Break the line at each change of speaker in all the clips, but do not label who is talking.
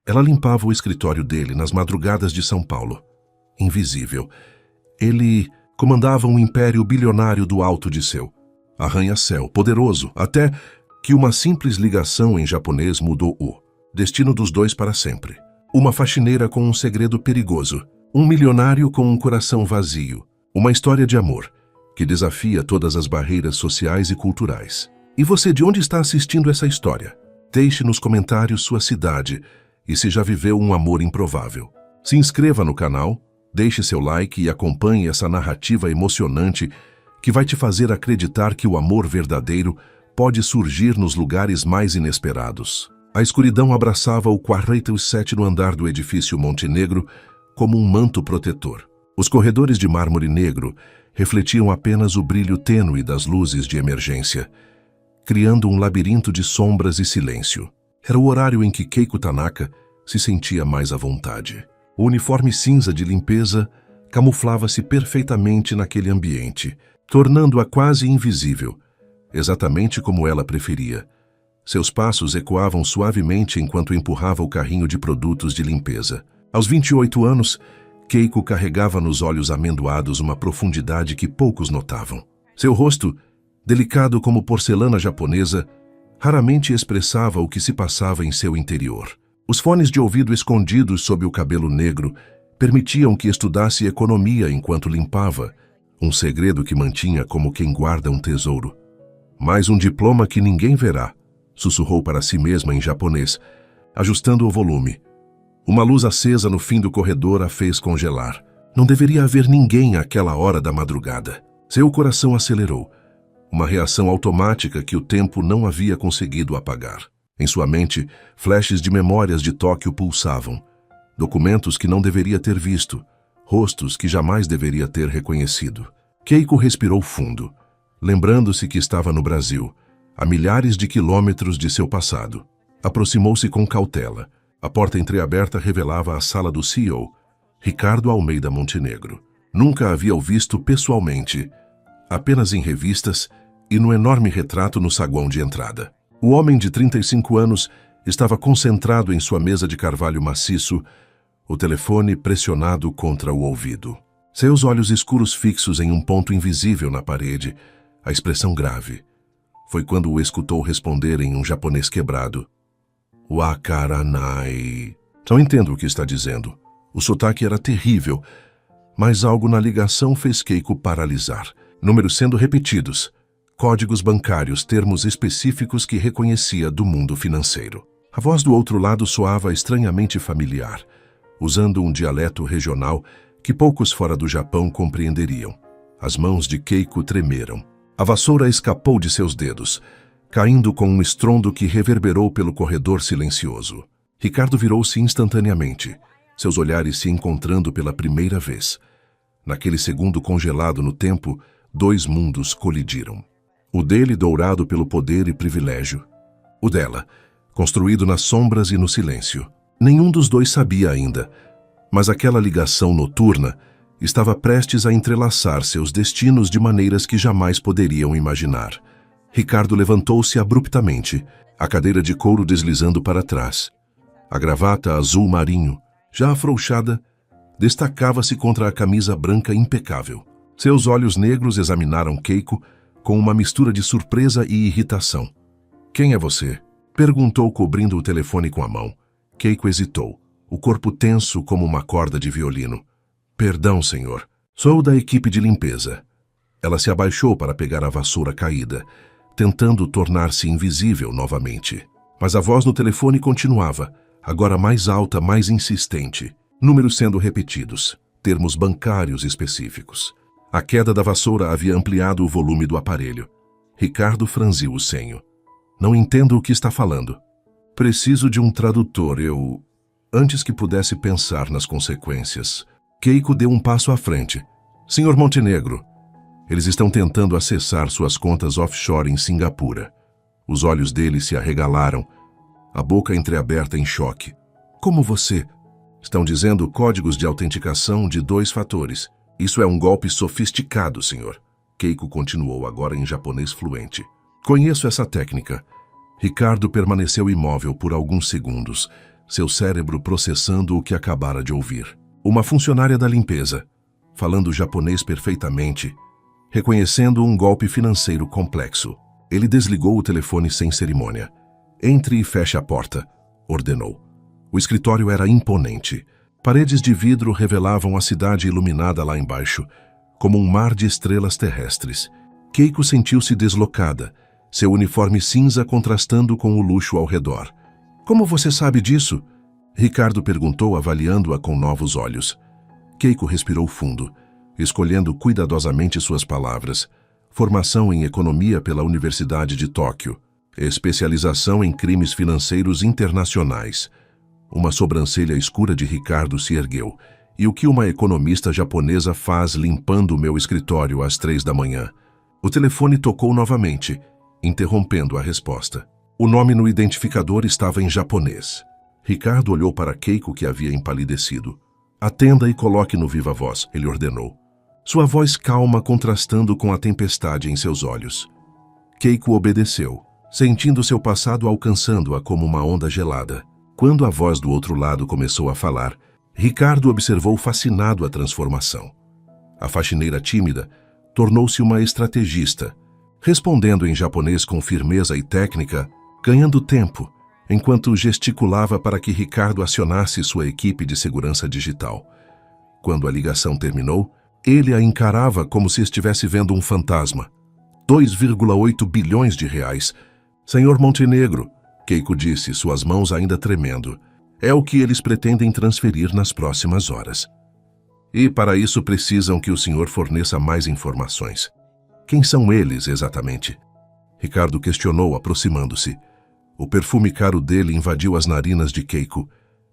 Ela limpava o escritório dele nas madrugadas de São Paulo. Invisível. Ele comandava um império bilionário do Alto de Seu. Arranha-céu, poderoso, até que uma simples ligação em japonês mudou o destino dos dois para sempre. Uma faxineira com um segredo perigoso. Um milionário com um coração vazio. Uma história de amor que desafia todas as barreiras sociais e culturais. E você, de onde está assistindo essa história? Deixe nos comentários sua cidade e se já viveu um amor improvável. Se inscreva no canal, deixe seu like e acompanhe essa narrativa emocionante que vai te fazer acreditar que o amor verdadeiro pode surgir nos lugares mais inesperados. A escuridão abraçava o 47º andar do edifício Montenegro como um manto protetor. Os corredores de mármore negro refletiam apenas o brilho tênue das luzes de emergência, criando um labirinto de sombras e silêncio. Era o horário em que Keiko Tanaka se sentia mais à vontade. O uniforme cinza de limpeza camuflava-se perfeitamente naquele ambiente, tornando-a quase invisível, exatamente como ela preferia. Seus passos ecoavam suavemente enquanto empurrava o carrinho de produtos de limpeza. Aos 28 anos, Keiko carregava nos olhos amendoados uma profundidade que poucos notavam. Seu rosto, delicado como porcelana japonesa, raramente expressava o que se passava em seu interior. Os fones de ouvido escondidos sob o cabelo negro permitiam que estudasse economia enquanto limpava, um segredo que mantinha como quem guarda um tesouro. Mais um diploma que ninguém verá, sussurrou para si mesma em japonês, ajustando o volume. Uma luz acesa no fim do corredor a fez congelar. Não deveria haver ninguém àquela hora da madrugada. Seu coração acelerou, uma reação automática que o tempo não havia conseguido apagar. Em sua mente, flashes de memórias de Tóquio pulsavam. Documentos que não deveria ter visto, rostos que jamais deveria ter reconhecido. Keiko respirou fundo, lembrando-se que estava no Brasil, a milhares de quilômetros de seu passado. Aproximou-se com cautela. A porta entreaberta revelava a sala do CEO, Ricardo Almeida Montenegro. Nunca havia o visto pessoalmente, apenas em revistas e no enorme retrato no saguão de entrada. O homem de 35 anos estava concentrado em sua mesa de carvalho maciço, o telefone pressionado contra o ouvido. Seus olhos escuros fixos em um ponto invisível na parede, a expressão grave. Foi quando o escutou responder em um japonês quebrado. Wakaranai. Não entendo o que está dizendo. O sotaque era terrível, mas algo na ligação fez Keiko paralisar. Números sendo repetidos, códigos bancários, termos específicos que reconhecia do mundo financeiro. A voz do outro lado soava estranhamente familiar, usando um dialeto regional que poucos fora do Japão compreenderiam. As mãos de Keiko tremeram. A vassoura escapou de seus dedos, caindo com um estrondo que reverberou pelo corredor silencioso. Ricardo virou-se instantaneamente, seus olhares se encontrando pela primeira vez. Naquele segundo congelado no tempo, dois mundos colidiram. O dele dourado pelo poder e privilégio. O dela, construído nas sombras e no silêncio. Nenhum dos dois sabia ainda, mas aquela ligação noturna estava prestes a entrelaçar seus destinos de maneiras que jamais poderiam imaginar. Ricardo levantou-se abruptamente, a cadeira de couro deslizando para trás. A gravata azul marinho, já afrouxada, destacava-se contra a camisa branca impecável. Seus olhos negros examinaram Keiko com uma mistura de surpresa e irritação. "Quem é você?" perguntou, cobrindo o telefone com a mão. Keiko hesitou, o corpo tenso como uma corda de violino. "Perdão, senhor. Sou da equipe de limpeza." Ela se abaixou para pegar a vassoura caída, tentando tornar-se invisível novamente. Mas a voz no telefone continuava, agora mais alta, mais insistente. Números sendo repetidos, termos bancários específicos. A queda da vassoura havia ampliado o volume do aparelho. Ricardo franziu o senho. "Não entendo o que está falando." "Preciso de um tradutor, eu..." Antes que pudesse pensar nas consequências, Keiko deu um passo à frente. "Senhor Montenegro, eles estão tentando acessar suas contas offshore em Singapura." Os olhos dele se arregalaram, a boca entreaberta em choque. "Como você?" "Estão dizendo códigos de autenticação de 2 fatores. Isso é um golpe sofisticado, senhor." Keiko continuou, agora em japonês fluente. "Conheço essa técnica." Ricardo permaneceu imóvel por alguns segundos, seu cérebro processando o que acabara de ouvir. Uma funcionária da limpeza, falando japonês perfeitamente, reconhecendo um golpe financeiro complexo. Ele desligou o telefone sem cerimônia. Entre e feche a porta, ordenou. O escritório era imponente. Paredes de vidro revelavam a cidade iluminada lá embaixo, como um mar de estrelas terrestres. Keiko sentiu-se deslocada, seu uniforme cinza contrastando com o luxo ao redor. Como você sabe disso? Ricardo perguntou, avaliando-a com novos olhos. Keiko respirou fundo, escolhendo cuidadosamente suas palavras. Formação em economia pela Universidade de Tóquio. Especialização em crimes financeiros internacionais. Uma sobrancelha escura de Ricardo se ergueu. E o que uma economista japonesa faz limpando o meu escritório às 3 da manhã? O telefone tocou novamente, interrompendo a resposta. O nome no identificador estava em japonês. Ricardo olhou para Keiko, que havia empalidecido. Atenda e coloque no viva voz, ele ordenou. Sua voz calma contrastando com a tempestade em seus olhos. Keiko obedeceu, sentindo seu passado alcançando-a como uma onda gelada. Quando a voz do outro lado começou a falar, Ricardo observou fascinado a transformação. A faxineira tímida tornou-se uma estrategista, respondendo em japonês com firmeza e técnica, ganhando tempo, enquanto gesticulava para que Ricardo acionasse sua equipe de segurança digital. Quando a ligação terminou, ele a encarava como se estivesse vendo um fantasma. 2,8 bilhões de reais. Senhor Montenegro, Keiko disse, suas mãos ainda tremendo. É o que eles pretendem transferir nas próximas horas. E para isso precisam que o senhor forneça mais informações. Quem são eles, exatamente? Ricardo questionou, aproximando-se. O perfume caro dele invadiu as narinas de Keiko,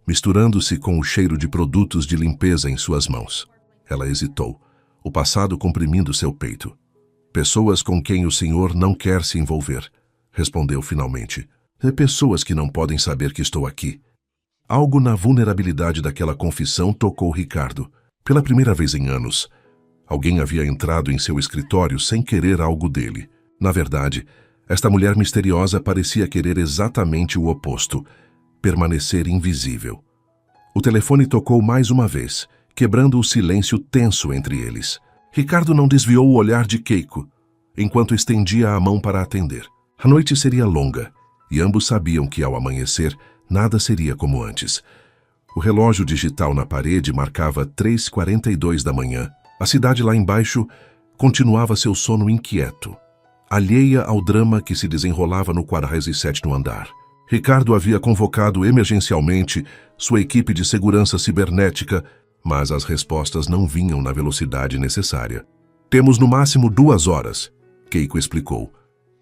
misturando-se com o cheiro de produtos de limpeza em suas mãos. Ela hesitou, o passado comprimindo seu peito. Pessoas com quem o senhor não quer se envolver, respondeu finalmente. Pessoas que não podem saber que estou aqui. Algo na vulnerabilidade daquela confissão tocou Ricardo. Pela primeira vez em anos, alguém havia entrado em seu escritório sem querer algo dele. Na verdade, esta mulher misteriosa parecia querer exatamente o oposto, permanecer invisível. O telefone tocou mais uma vez, quebrando o silêncio tenso entre eles. Ricardo não desviou o olhar de Keiko, enquanto estendia a mão para atender. A noite seria longa, e ambos sabiam que, ao amanhecer, nada seria como antes. O relógio digital na parede marcava 3h42 da manhã. A cidade lá embaixo continuava seu sono inquieto, alheia ao drama que se desenrolava no 47º andar. Ricardo havia convocado emergencialmente sua equipe de segurança cibernética, mas as respostas não vinham na velocidade necessária. Temos no máximo 2 horas, Keiko explicou,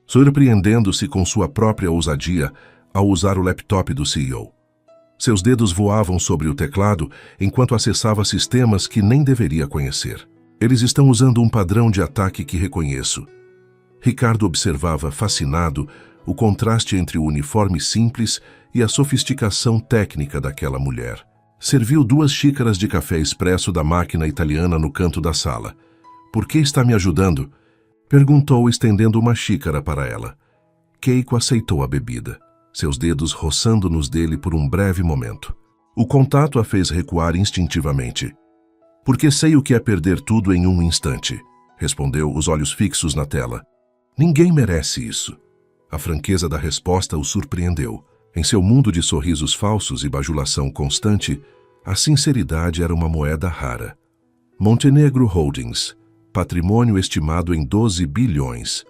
surpreendendo-se com sua própria ousadia ao usar o laptop do CEO. Seus dedos voavam sobre o teclado enquanto acessava sistemas que nem deveria conhecer. Eles estão usando um padrão de ataque que reconheço. Ricardo observava, fascinado, o contraste entre o uniforme simples e a sofisticação técnica daquela mulher. Serviu 2 xícaras de café expresso da máquina italiana no canto da sala. Por que está me ajudando? Perguntou, estendendo uma xícara para ela. Keiko aceitou a bebida, seus dedos roçando nos dele por um breve momento. O contato a fez recuar instintivamente. Porque sei o que é perder tudo em um instante, respondeu, os olhos fixos na tela. Ninguém merece isso. A franqueza da resposta o surpreendeu. Em seu mundo de sorrisos falsos e bajulação constante, a sinceridade era uma moeda rara. Montenegro Holdings, patrimônio estimado em 12 bilhões.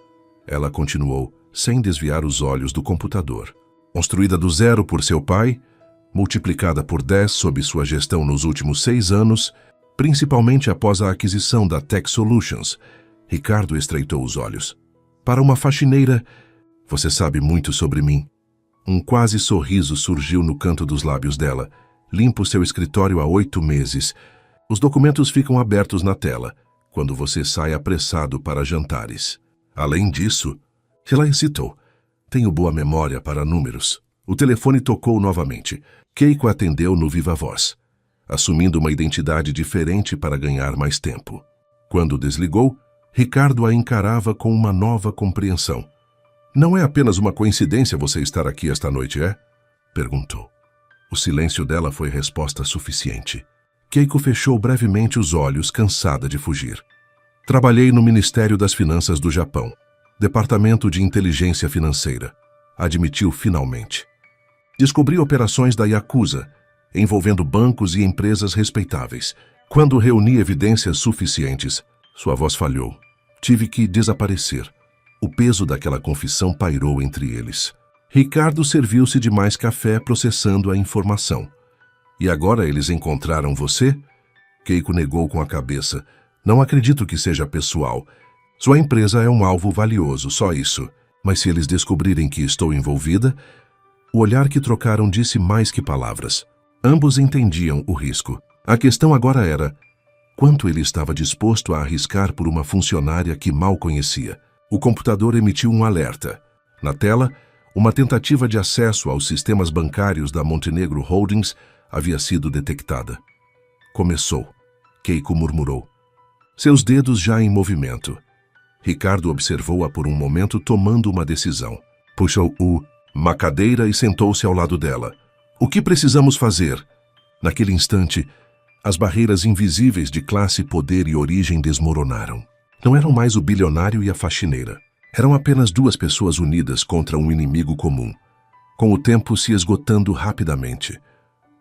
Ela continuou, sem desviar os olhos do computador. Construída do zero por seu pai, multiplicada por 10 sob sua gestão nos últimos 6 anos, principalmente após a aquisição da Tech Solutions, Ricardo estreitou os olhos. Para uma faxineira, você sabe muito sobre mim. Um quase sorriso surgiu no canto dos lábios dela. Limpo seu escritório há 8 meses. Os documentos ficam abertos na tela, quando você sai apressado para jantares. Além disso, ela hesitou. Tenho boa memória para números. O telefone tocou novamente. Keiko atendeu no viva voz, assumindo uma identidade diferente para ganhar mais tempo. Quando desligou, Ricardo a encarava com uma nova compreensão. Não é apenas uma coincidência você estar aqui esta noite, é? Perguntou. O silêncio dela foi resposta suficiente. Keiko fechou brevemente os olhos, cansada de fugir. Trabalhei no Ministério das Finanças do Japão, Departamento de Inteligência Financeira, admitiu finalmente. Descobri operações da Yakuza, envolvendo bancos e empresas respeitáveis. Quando reuni evidências suficientes, sua voz falhou. Tive que desaparecer. O peso daquela confissão pairou entre eles. Ricardo serviu-se de mais café processando a informação. E agora eles encontraram você? Keiko negou com a cabeça. Não acredito que seja pessoal. Sua empresa é um alvo valioso, só isso. Mas se eles descobrirem que estou envolvida... O olhar que trocaram disse mais que palavras. Ambos entendiam o risco. A questão agora era... quanto ele estava disposto a arriscar por uma funcionária que mal conhecia? O computador emitiu um alerta. Na tela, uma tentativa de acesso aos sistemas bancários da Montenegro Holdings havia sido detectada. Começou. Keiko murmurou. Seus dedos já em movimento. Ricardo observou-a por um momento tomando uma decisão. Puxou uma cadeira e sentou-se ao lado dela. O que precisamos fazer? Naquele instante, as barreiras invisíveis de classe, poder e origem desmoronaram. Não eram mais o bilionário e a faxineira. Eram apenas duas pessoas unidas contra um inimigo comum, com o tempo se esgotando rapidamente.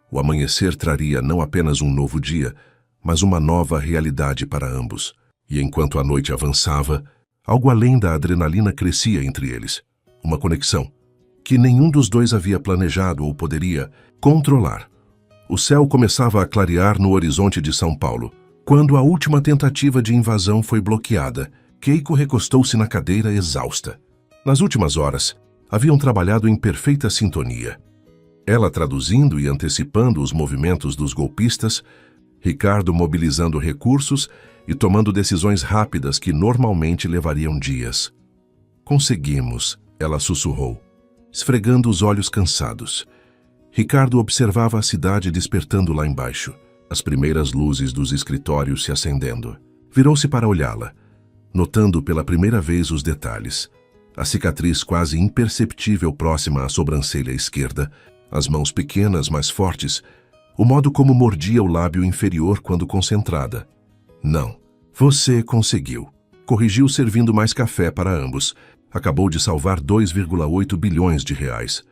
O amanhecer traria não apenas um novo dia, mas uma nova realidade para ambos. E enquanto a noite avançava, algo além da adrenalina crescia entre eles. Uma conexão que nenhum dos dois havia planejado ou poderia controlar. O céu começava a clarear no horizonte de São Paulo. Quando a última tentativa de invasão foi bloqueada, Keiko recostou-se na cadeira exausta. Nas últimas horas, haviam trabalhado em perfeita sintonia. Ela traduzindo e antecipando os movimentos dos golpistas, Ricardo mobilizando recursos e tomando decisões rápidas que normalmente levariam dias. Conseguimos, ela sussurrou, esfregando os olhos cansados. Ricardo observava a cidade despertando lá embaixo, as primeiras luzes dos escritórios se acendendo. Virou-se para olhá-la, notando pela primeira vez os detalhes. A cicatriz quase imperceptível próxima à sobrancelha esquerda, as mãos pequenas, mas fortes, o modo como mordia o lábio inferior quando concentrada. Não, você conseguiu. Corrigiu servindo mais café para ambos. Acabou de salvar 2,8 bilhões de reais.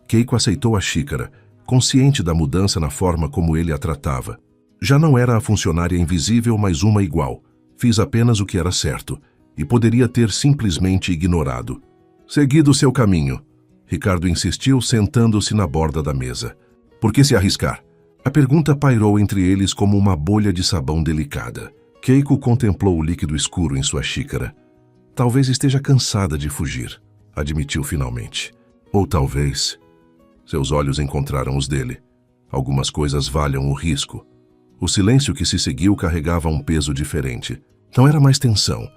Keiko aceitou a xícara, consciente da mudança na forma como ele a tratava. Já não era a funcionária invisível, mas uma igual. Fiz apenas o que era certo, e poderia ter simplesmente ignorado. Seguido seu caminho, Ricardo insistiu, sentando-se na borda da mesa. Por que se arriscar? A pergunta pairou entre eles como uma bolha de sabão delicada. Keiko contemplou o líquido escuro em sua xícara. Talvez esteja cansada de fugir, admitiu finalmente. Ou talvez... Seus olhos encontraram os dele. Algumas coisas valham o risco. O silêncio que se seguiu carregava um peso diferente. Não era mais tensão,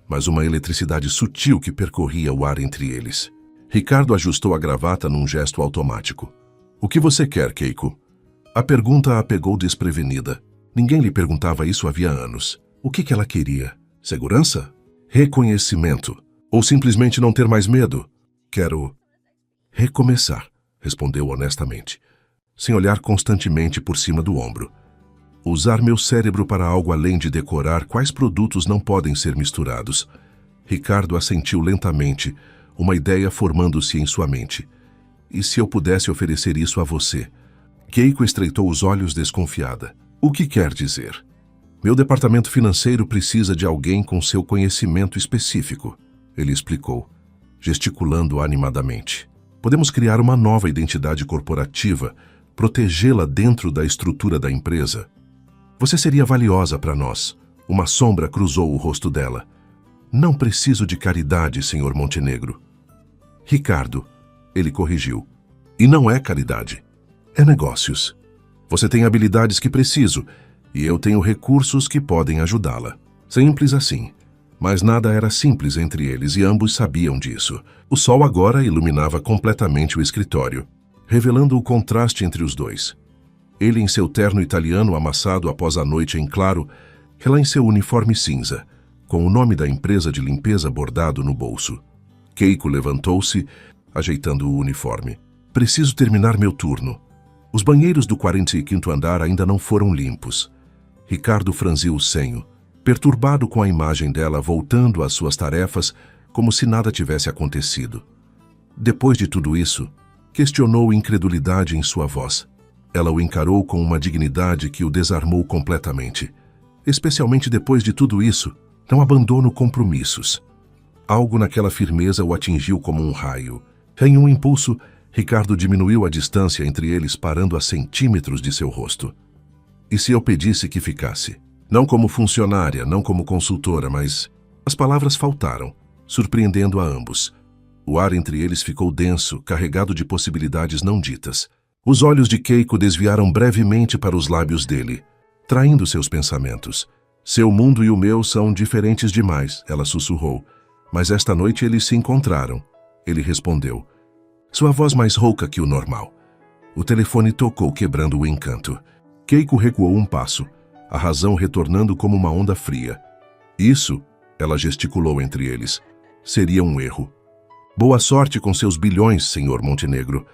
mas uma eletricidade sutil que percorria o ar entre eles. Ricardo ajustou a gravata num gesto automático. O que você quer, Keiko? A pergunta a pegou desprevenida. Ninguém lhe perguntava isso havia anos. O que ela queria? Segurança? Reconhecimento? Ou simplesmente não ter mais medo? Quero recomeçar, respondeu honestamente, sem olhar constantemente por cima do ombro. Usar meu cérebro para algo além de decorar quais produtos não podem ser misturados. Ricardo assentiu lentamente, uma ideia formando-se em sua mente. E se eu pudesse oferecer isso a você? Keiko estreitou os olhos desconfiada. O que quer dizer? Meu departamento financeiro precisa de alguém com seu conhecimento específico, ele explicou, gesticulando animadamente. Podemos criar uma nova identidade corporativa, protegê-la dentro da estrutura da empresa. Você seria valiosa para nós. Uma sombra cruzou o rosto dela. Não preciso de caridade, Sr. Montenegro. Ricardo, ele corrigiu. E não é caridade. É negócios. Você tem habilidades que preciso, e eu tenho recursos que podem ajudá-la. Simples assim. Mas nada era simples entre eles e ambos sabiam disso. O sol agora iluminava completamente o escritório, revelando o contraste entre os dois. Ele em seu terno italiano amassado após a noite em claro, ela em seu uniforme cinza, com o nome da empresa de limpeza bordado no bolso. Keiko levantou-se, ajeitando o uniforme. Preciso terminar meu turno. Os banheiros do 45º andar ainda não foram limpos. Ricardo franziu o senho, perturbado com a imagem dela voltando às suas tarefas como se nada tivesse acontecido. Depois de tudo isso, questionou incredulidade em sua voz. Ela o encarou com uma dignidade que o desarmou completamente. Especialmente depois de tudo isso, não abandono compromissos. Algo naquela firmeza o atingiu como um raio. Em um impulso, Ricardo diminuiu a distância entre eles, parando a centímetros de seu rosto. E se eu pedisse que ficasse? Não como funcionária, não como consultora, mas... As palavras faltaram, surpreendendo a ambos. O ar entre eles ficou denso, carregado de possibilidades não ditas. Os olhos de Keiko desviaram brevemente para os lábios dele, traindo seus pensamentos. Seu mundo e o meu são diferentes demais, ela sussurrou. Mas esta noite eles se encontraram. Ele respondeu, sua voz mais rouca que o normal. O telefone tocou, quebrando o encanto. Keiko recuou um passo, a razão retornando como uma onda fria. Isso, ela gesticulou entre eles, seria um erro. Boa sorte com seus bilhões, senhor Montenegro.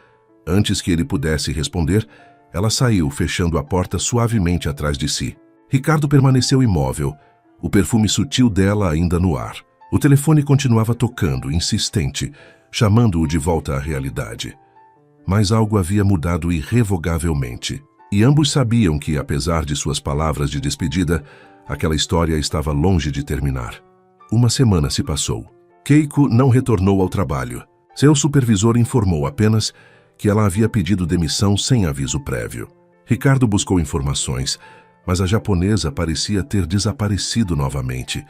Antes que ele pudesse responder, ela saiu, fechando a porta suavemente atrás de si. Ricardo permaneceu imóvel, o perfume sutil dela ainda no ar. O telefone continuava tocando, insistente, chamando-o de volta à realidade. Mas algo havia mudado irrevogavelmente. E ambos sabiam que, apesar de suas palavras de despedida, aquela história estava longe de terminar. Uma semana se passou. Keiko não retornou ao trabalho. Seu supervisor informou apenas que ela havia pedido demissão sem aviso prévio. Ricardo buscou informações, mas a japonesa parecia ter desaparecido novamente,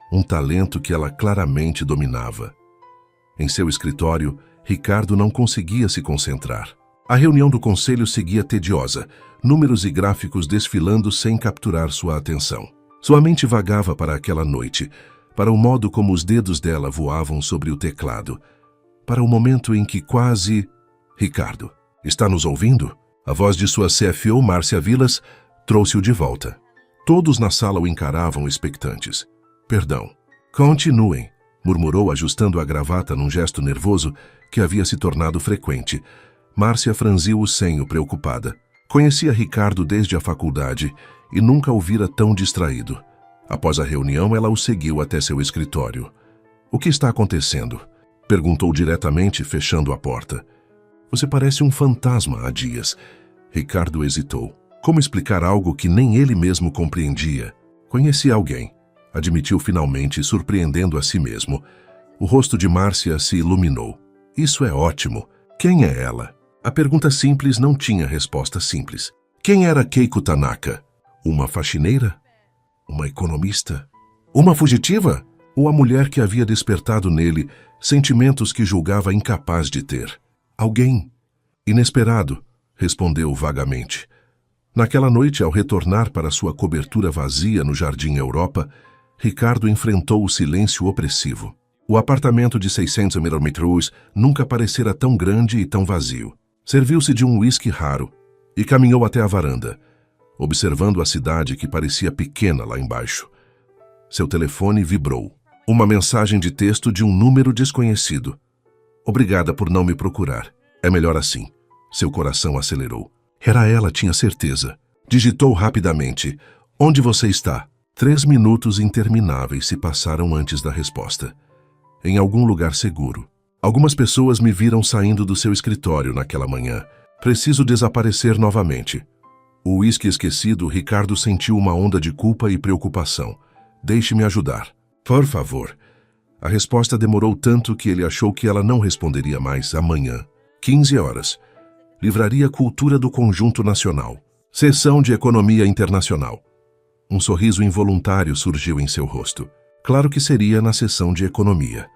um talento que ela claramente dominava. Em seu escritório, Ricardo não conseguia se concentrar. A reunião do conselho seguia tediosa, números e gráficos desfilando sem capturar sua atenção. Sua mente vagava para aquela noite, para o modo como os dedos dela voavam sobre o teclado, para o momento em que quase... Ricardo, está nos ouvindo? A voz de sua CFO, Márcia Vilas, trouxe-o de volta. Todos na sala o encaravam expectantes. Perdão. Continuem, murmurou, ajustando a gravata num gesto nervoso que havia se tornado frequente. Márcia franziu o senho, preocupada. Conhecia Ricardo desde a faculdade e nunca o vira tão distraído. Após a reunião, ela o seguiu até seu escritório. O que está acontecendo? Perguntou diretamente, fechando a porta. Você parece um fantasma há dias. Ricardo hesitou. Como explicar algo que nem ele mesmo compreendia? Conheci alguém, admitiu finalmente, surpreendendo a si mesmo. O rosto de Márcia se iluminou. Isso é ótimo. Quem é ela? A pergunta simples não tinha resposta simples. Quem era Keiko Tanaka? Uma faxineira? Uma economista? Uma fugitiva? Ou a mulher que havia despertado nele sentimentos que julgava incapaz de ter? Alguém inesperado, respondeu vagamente. Naquela noite, ao retornar para sua cobertura vazia no Jardim Europa, Ricardo enfrentou o silêncio opressivo. O apartamento de 600 metros nunca parecera tão grande e tão vazio. Serviu-se de um uísque raro e caminhou até a varanda, observando a cidade que parecia pequena lá embaixo. Seu telefone vibrou. Uma mensagem de texto de um número desconhecido. Obrigada por não me procurar. É melhor assim. Seu coração acelerou. Era ela, tinha certeza. Digitou rapidamente. Onde você está? 3 minutos intermináveis se passaram antes da resposta. Em algum lugar seguro. Algumas pessoas me viram saindo do seu escritório naquela manhã. Preciso desaparecer novamente. O uísque esquecido, Ricardo sentiu uma onda de culpa e preocupação. Deixe-me ajudar. Por favor. A resposta demorou tanto que ele achou que ela não responderia mais amanhã. 15 horas. Livraria Cultura do Conjunto Nacional. Seção de Economia Internacional. Um sorriso involuntário surgiu em seu rosto. Claro que seria na seção de Economia.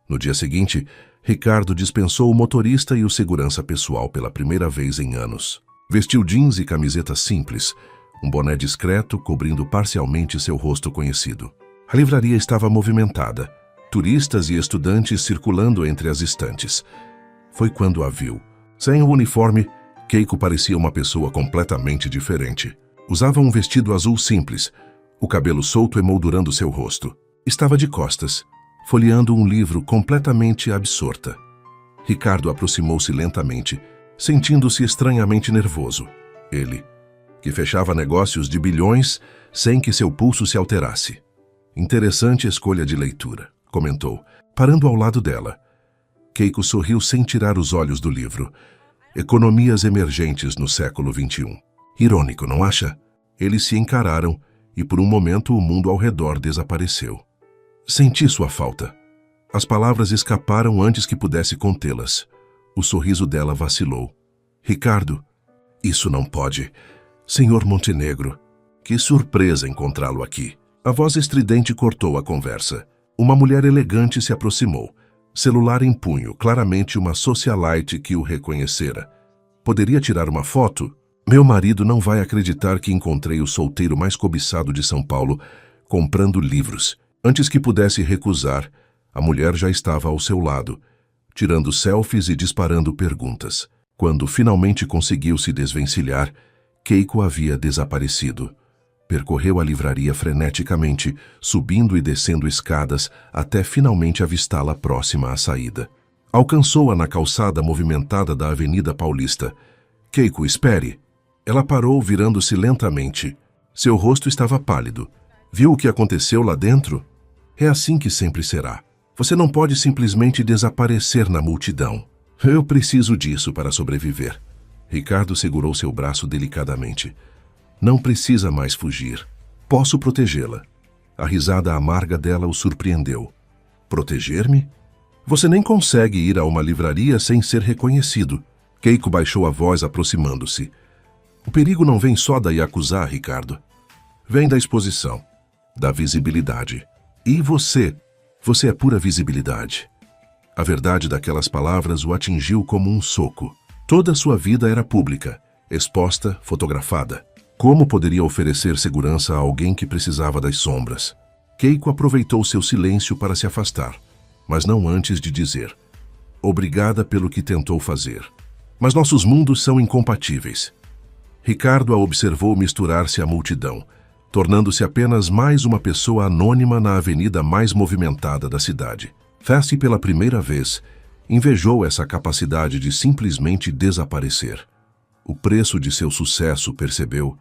No dia seguinte, Ricardo dispensou o motorista e o segurança pessoal pela primeira vez em anos. Vestiu jeans e camiseta simples, um boné discreto cobrindo parcialmente seu rosto conhecido. A livraria estava movimentada, turistas e estudantes circulando entre as estantes. Foi quando a viu. Sem o uniforme, Keiko parecia uma pessoa completamente diferente. Usava um vestido azul simples, o cabelo solto emoldurando seu rosto. Estava de costas, folheando um livro completamente absorta. Ricardo aproximou-se lentamente, sentindo-se estranhamente nervoso. Ele, que fechava negócios de bilhões sem que seu pulso se alterasse. Interessante escolha de leitura, comentou, parando ao lado dela. Keiko sorriu sem tirar os olhos do livro. Economias emergentes no século XXI. Irônico, não acha? Eles se encararam e por um momento o mundo ao redor desapareceu. Senti sua falta. As palavras escaparam antes que pudesse contê-las. O sorriso dela vacilou. Ricardo, isso não pode. Senhor Montenegro, que surpresa encontrá-lo aqui. A voz estridente cortou a conversa. Uma mulher elegante se aproximou. Celular em punho, claramente uma socialite que o reconhecera. Poderia tirar uma foto? Meu marido não vai acreditar que encontrei o solteiro mais cobiçado de São Paulo comprando livros. Antes que pudesse recusar, a mulher já estava ao seu lado, tirando selfies e disparando perguntas. Quando finalmente conseguiu se desvencilhar, Keiko havia desaparecido. Percorreu a livraria freneticamente, subindo e descendo escadas até finalmente avistá-la próxima à saída. Alcançou-a na calçada movimentada da Avenida Paulista. Keiko, espere! Ela parou, virando-se lentamente. Seu rosto estava pálido. Viu o que aconteceu lá dentro? É assim que sempre será. Você não pode simplesmente desaparecer na multidão. Eu preciso disso para sobreviver. Ricardo segurou seu braço delicadamente. Não precisa mais fugir. Posso protegê-la. A risada amarga dela o surpreendeu. Proteger-me? Você nem consegue ir a uma livraria sem ser reconhecido. Keiko baixou a voz, aproximando-se. O perigo não vem só da Yakuza, Ricardo. Vem da exposição, da visibilidade. E você? Você é pura visibilidade. A verdade daquelas palavras o atingiu como um soco. Toda a sua vida era pública, exposta, fotografada. Como poderia oferecer segurança a alguém que precisava das sombras? Keiko aproveitou seu silêncio para se afastar, mas não antes de dizer: obrigada pelo que tentou fazer. Mas nossos mundos são incompatíveis. Ricardo a observou misturar-se à multidão, tornando-se apenas mais uma pessoa anônima na avenida mais movimentada da cidade. Fast, pela primeira vez, invejou essa capacidade de simplesmente desaparecer. O preço de seu sucesso, percebeu,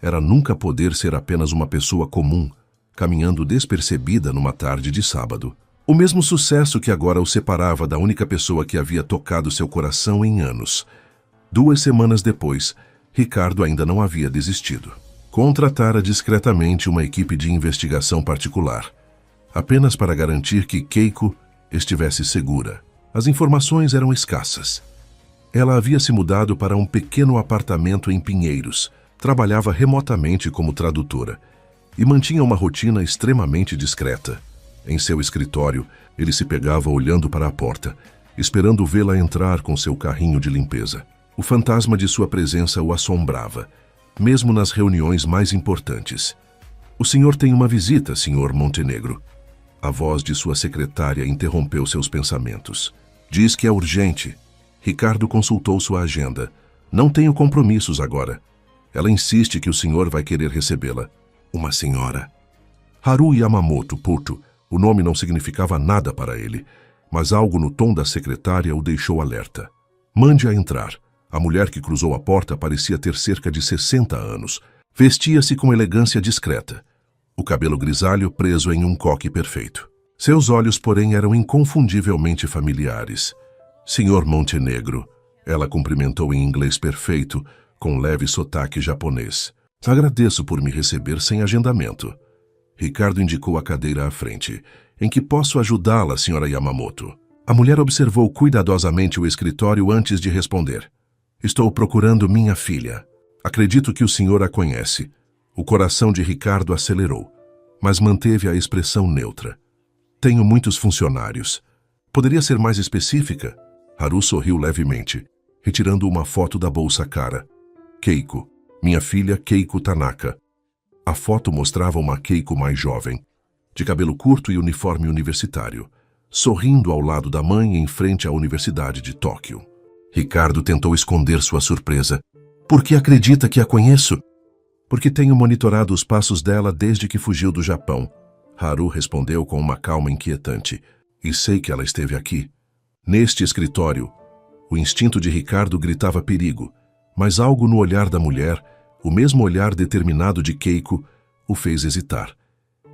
era nunca poder ser apenas uma pessoa comum, caminhando despercebida numa tarde de sábado. O mesmo sucesso que agora o separava da única pessoa que havia tocado seu coração em anos. 2 semanas depois, Ricardo ainda não havia desistido. Contratara discretamente uma equipe de investigação particular, apenas para garantir que Keiko estivesse segura. As informações eram escassas. Ela havia se mudado para um pequeno apartamento em Pinheiros, trabalhava remotamente como tradutora e mantinha uma rotina extremamente discreta. Em seu escritório, ele se pegava olhando para a porta, esperando vê-la entrar com seu carrinho de limpeza. O fantasma de sua presença o assombrava, mesmo nas reuniões mais importantes. O senhor tem uma visita, senhor Montenegro. A voz de sua secretária interrompeu seus pensamentos. Diz que é urgente. Ricardo consultou sua agenda. Não tenho compromissos agora. Ela insiste que o senhor vai querer recebê-la. Uma senhora. Haru Yamamoto, puto. O nome não significava nada para ele, mas algo no tom da secretária o deixou alerta. Mande-a entrar. A mulher que cruzou a porta parecia ter cerca de 60 anos. Vestia-se com elegância discreta. O cabelo grisalho preso em um coque perfeito. Seus olhos, porém, eram inconfundivelmente familiares. Senhor Montenegro, ela cumprimentou em inglês perfeito, com leve sotaque japonês. Agradeço por me receber sem agendamento. Ricardo indicou a cadeira à frente. Em que posso ajudá-la, senhora Yamamoto? A mulher observou cuidadosamente o escritório antes de responder. Estou procurando minha filha. Acredito que o senhor a conhece. O coração de Ricardo acelerou, mas manteve a expressão neutra. Tenho muitos funcionários. Poderia ser mais específica? Haru sorriu levemente, retirando uma foto da bolsa cara. Keiko, minha filha Keiko Tanaka. A foto mostrava uma Keiko mais jovem, de cabelo curto e uniforme universitário, sorrindo ao lado da mãe em frente à Universidade de Tóquio. Ricardo tentou esconder sua surpresa. Por que acredita que a conheço? Porque tenho monitorado os passos dela desde que fugiu do Japão. Haru respondeu com uma calma inquietante. E sei que ela esteve aqui. Neste escritório, O instinto de Ricardo gritava perigo, mas algo no olhar da mulher, o mesmo olhar determinado de Keiko, o fez hesitar.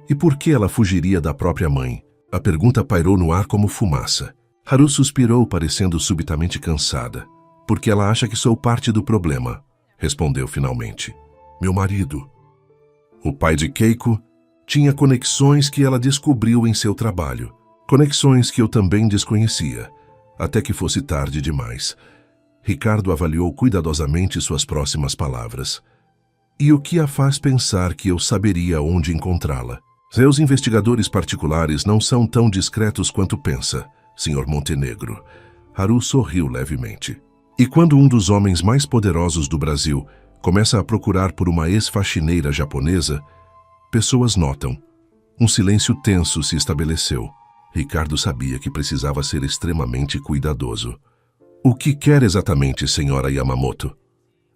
E por que ela fugiria da própria mãe? A pergunta pairou no ar como fumaça. Haru suspirou, parecendo subitamente cansada. Porque ela acha que sou parte do problema, respondeu finalmente. Meu marido. O pai de Keiko tinha conexões que ela descobriu em seu trabalho. Conexões que eu também desconhecia, até que fosse tarde demais. Ricardo avaliou cuidadosamente suas próximas palavras. E o que a faz pensar que eu saberia onde encontrá-la? Seus investigadores particulares não são tão discretos quanto pensa, Sr. Montenegro. Haru sorriu levemente. E quando um dos homens mais poderosos do Brasil começa a procurar por uma ex-faxineira japonesa, pessoas notam. Um silêncio tenso se estabeleceu. Ricardo sabia que precisava ser extremamente cuidadoso. O que quer exatamente, senhora Yamamoto?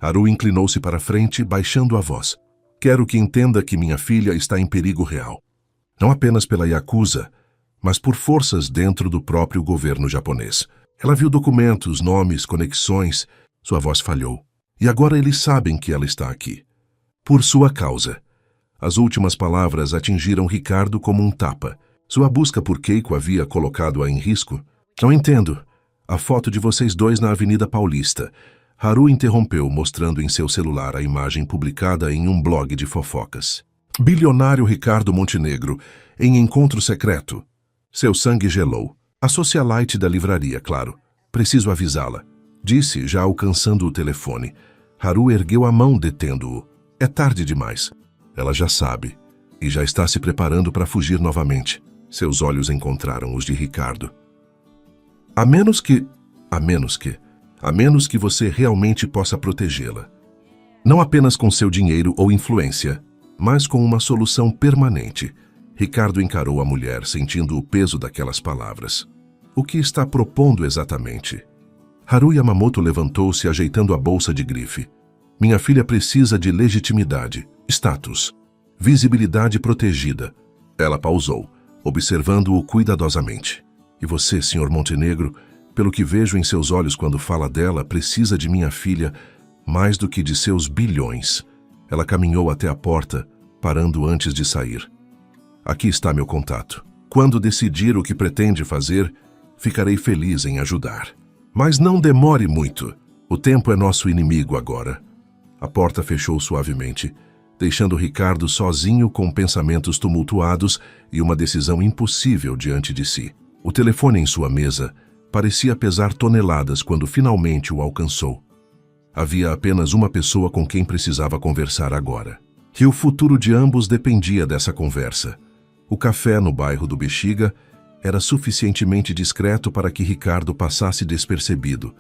Haru inclinou-se para frente, baixando a voz. Quero que entenda que minha filha está em perigo real. Não apenas pela Yakuza, mas por forças dentro do próprio governo japonês. Ela viu documentos, nomes, conexões. Sua voz falhou. E agora eles sabem que ela está aqui. Por sua causa. As últimas palavras atingiram Ricardo como um tapa. Sua busca por Keiko havia colocado-a em risco. Não entendo. A foto de vocês dois na Avenida Paulista. Haru interrompeu, mostrando em seu celular a imagem publicada em um blog de fofocas. Bilionário Ricardo Montenegro, em encontro secreto. Seu sangue gelou. A socialite da livraria, claro. Preciso avisá-la. Disse, já alcançando o telefone. Haru ergueu a mão, detendo-o. É tarde demais. Ela já sabe. E já está se preparando para fugir novamente. Seus olhos encontraram os de Ricardo. A menos que você realmente possa protegê-la. Não apenas com seu dinheiro ou influência, mas com uma solução permanente. Ricardo encarou a mulher, sentindo o peso daquelas palavras. O que está propondo exatamente? Haru Yamamoto levantou-se, ajeitando a bolsa de grife. Minha filha precisa de legitimidade, status, visibilidade protegida. Ela pausou, observando-o cuidadosamente. E você, Sr. Montenegro, pelo que vejo em seus olhos quando fala dela, precisa de minha filha mais do que de seus bilhões. Ela caminhou até a porta, parando antes de sair. Aqui está meu contato. Quando decidir o que pretende fazer, ficarei feliz em ajudar. Mas não demore muito. O tempo é nosso inimigo agora. A porta fechou suavemente, deixando Ricardo sozinho com pensamentos tumultuados e uma decisão impossível diante de si. O telefone em sua mesa parecia pesar toneladas quando finalmente o alcançou. Havia apenas uma pessoa com quem precisava conversar agora. E o futuro de ambos dependia dessa conversa. O café no bairro do Bexiga era suficientemente discreto para que Ricardo passasse despercebido,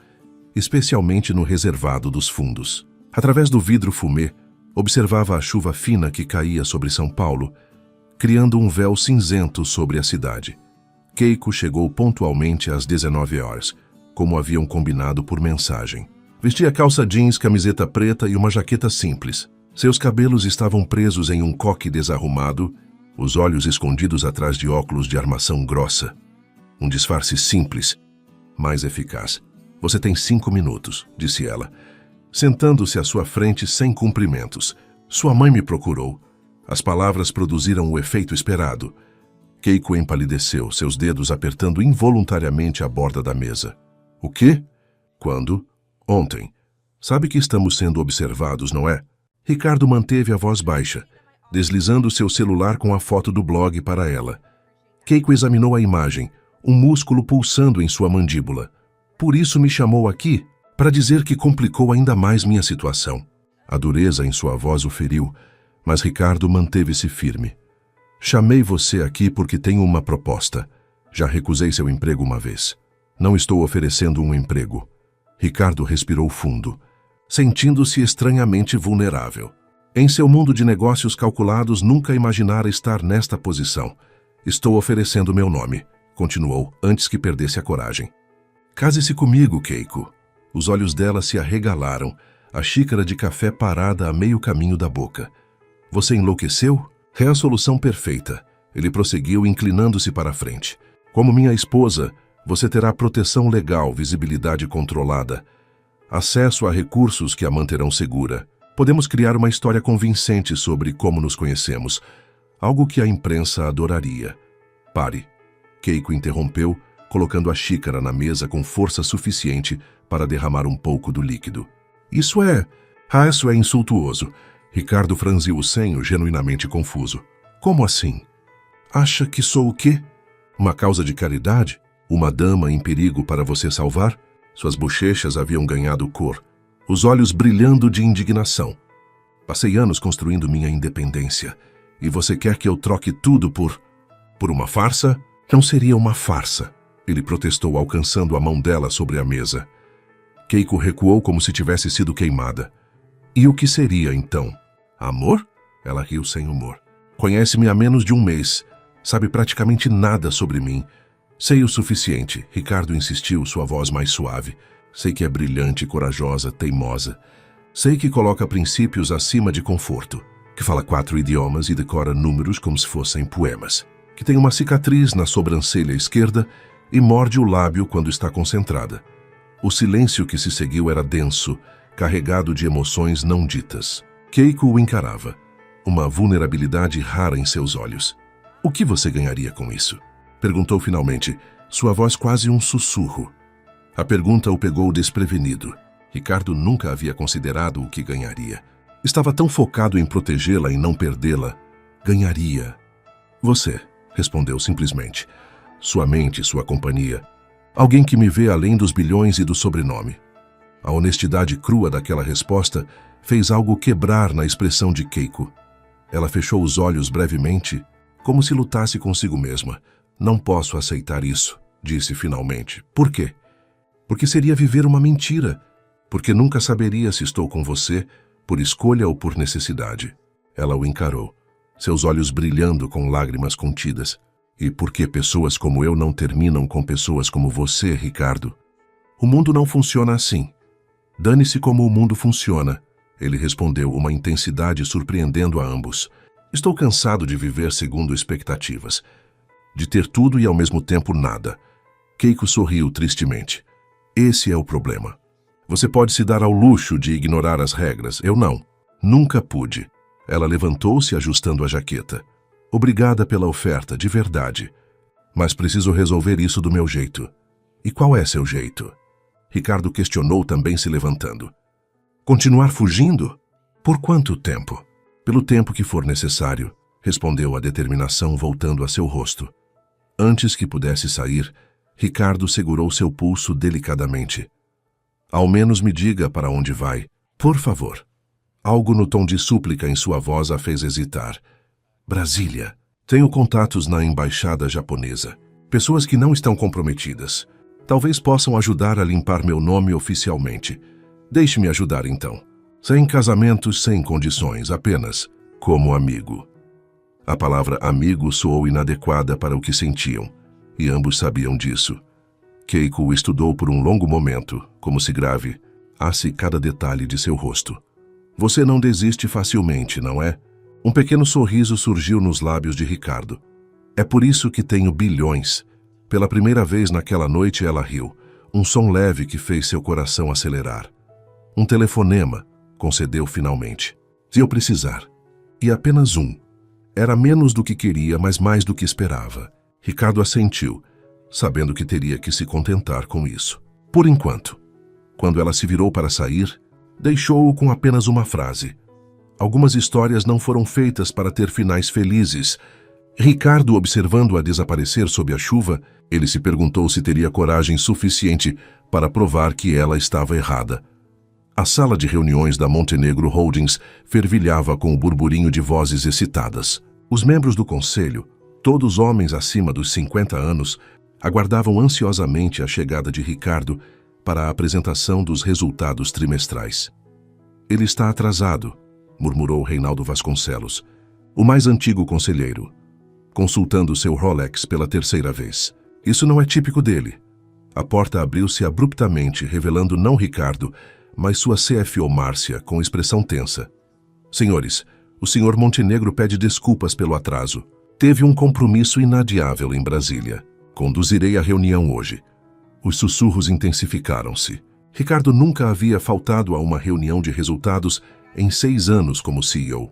especialmente no reservado dos fundos. Através do vidro fumê, observava a chuva fina que caía sobre São Paulo, criando um véu cinzento sobre a cidade. Keiko chegou pontualmente às 19 horas, como haviam combinado por mensagem. Vestia calça jeans, camiseta preta e uma jaqueta simples. Seus cabelos estavam presos em um coque desarrumado, os olhos escondidos atrás de óculos de armação grossa. Um disfarce simples, mas eficaz. Você tem 5 minutos, disse ela, sentando-se à sua frente sem cumprimentos. Sua mãe me procurou. As palavras produziram o efeito esperado. Keiko empalideceu, seus dedos apertando involuntariamente a borda da mesa. O quê? Quando? Ontem. Sabe que estamos sendo observados, não é? Ricardo manteve a voz baixa, deslizando seu celular com a foto do blog para ela. Keiko examinou a imagem, um músculo pulsando em sua mandíbula. Por isso me chamou aqui, para dizer que complicou ainda mais minha situação. A dureza em sua voz o feriu, mas Ricardo manteve-se firme. Chamei você aqui porque tenho uma proposta. Já recusei seu emprego uma vez. Não estou oferecendo um emprego. Ricardo respirou fundo, sentindo-se estranhamente vulnerável. Em seu mundo de negócios calculados, nunca imaginara estar nesta posição. Estou oferecendo meu nome, continuou, antes que perdesse a coragem. Case-se comigo, Keiko. Os olhos dela se arregalaram, a xícara de café parada a meio caminho da boca. Você enlouqueceu? É a solução perfeita. Ele prosseguiu, inclinando-se para a frente. Como minha esposa, Você terá proteção legal, visibilidade controlada, acesso a recursos que a manterão segura. Podemos criar uma história convincente sobre como nos conhecemos, algo que a imprensa adoraria. Pare. Keiko interrompeu, colocando a xícara na mesa com força suficiente para derramar um pouco do líquido. Isso é insultuoso. Ricardo franziu o senho, genuinamente confuso. Como assim? Acha que sou o quê? Uma causa de caridade? Uma dama em perigo para você salvar? Suas bochechas haviam ganhado cor, os olhos brilhando de indignação. Passei anos construindo minha independência, e você quer que eu troque tudo por uma farsa? Não seria uma farsa, ele protestou, alcançando a mão dela sobre a mesa. Keiko recuou como se tivesse sido queimada. E o que seria, então? Amor? Ela riu sem humor. Conhece-me há menos de um mês. Sabe praticamente nada sobre mim. Sei o suficiente, Ricardo insistiu, sua voz mais suave. Sei que é brilhante, corajosa, teimosa. Sei que coloca princípios acima de conforto. Que fala 4 idiomas e decora números como se fossem poemas. Que tem uma cicatriz na sobrancelha esquerda e morde o lábio quando está concentrada. O silêncio que se seguiu era denso, carregado de emoções não ditas. Keiko o encarava, uma vulnerabilidade rara em seus olhos. O que você ganharia com isso? Perguntou finalmente, sua voz quase um sussurro. A pergunta o pegou desprevenido. Ricardo nunca havia considerado o que ganharia. Estava tão focado em protegê-la e não perdê-la. Ganharia. Você, respondeu simplesmente. Sua mente, sua companhia. Alguém que me vê além dos bilhões e do sobrenome. A honestidade crua daquela resposta fez algo quebrar na expressão de Keiko. Ela fechou os olhos brevemente, como se lutasse consigo mesma. Não posso aceitar isso, disse finalmente. Por quê? Porque seria viver uma mentira. Porque nunca saberia se estou com você, por escolha ou por necessidade. Ela o encarou, seus olhos brilhando com lágrimas contidas. E porque pessoas como eu não terminam com pessoas como você, Ricardo? O mundo não funciona assim. Dane-se como o mundo funciona, ele respondeu, uma intensidade surpreendendo a ambos. Estou cansado de viver segundo expectativas. De ter tudo e ao mesmo tempo nada. Keiko sorriu tristemente. Esse é o problema. Você pode se dar ao luxo de ignorar as regras. Eu não. Nunca pude. Ela levantou-se ajustando a jaqueta. Obrigada pela oferta, de verdade. Mas preciso resolver isso do meu jeito. E qual é seu jeito? Ricardo questionou, também se levantando. Continuar fugindo? Por quanto tempo? Pelo tempo que for necessário, respondeu a determinação, voltando a seu rosto. Antes que pudesse sair, Ricardo segurou seu pulso delicadamente. Ao menos me diga para onde vai, por favor. Algo no tom de súplica em sua voz a fez hesitar. Brasília. Tenho contatos na embaixada japonesa. Pessoas que não estão comprometidas. Talvez possam ajudar a limpar meu nome oficialmente. Deixe-me ajudar então. Sem casamentos, sem condições, apenas como amigo. A palavra amigo soou inadequada para o que sentiam, e ambos sabiam disso. Keiko o estudou por um longo momento, como se grave-se cada detalhe de seu rosto. Você não desiste facilmente, não é? Um pequeno sorriso surgiu nos lábios de Ricardo. É por isso que tenho bilhões. Pela primeira vez naquela noite ela riu, um som leve que fez seu coração acelerar. Um telefonema, concedeu finalmente. Se eu precisar. E apenas um. Era menos do que queria, mas mais do que esperava. Ricardo assentiu, sabendo que teria que se contentar com isso. Por enquanto. Quando ela se virou para sair, deixou-o com apenas uma frase. Algumas histórias não foram feitas para ter finais felizes. Ricardo, observando-a desaparecer sob a chuva, ele se perguntou se teria coragem suficiente para provar que ela estava errada. A sala de reuniões da Montenegro Holdings fervilhava com o burburinho de vozes excitadas. Os membros do conselho, todos homens acima dos 50 anos, aguardavam ansiosamente a chegada de Ricardo para a apresentação dos resultados trimestrais. Ele está atrasado, murmurou Reinaldo Vasconcelos, o mais antigo conselheiro, consultando seu Rolex pela terceira vez. Isso não é típico dele. A porta abriu-se abruptamente, revelando não Ricardo, mas sua CFO Márcia, com expressão tensa. Senhores, o senhor Montenegro pede desculpas pelo atraso. Teve um compromisso inadiável em Brasília. Conduzirei a reunião hoje. Os sussurros intensificaram-se. Ricardo nunca havia faltado a uma reunião de resultados em 6 anos como CEO.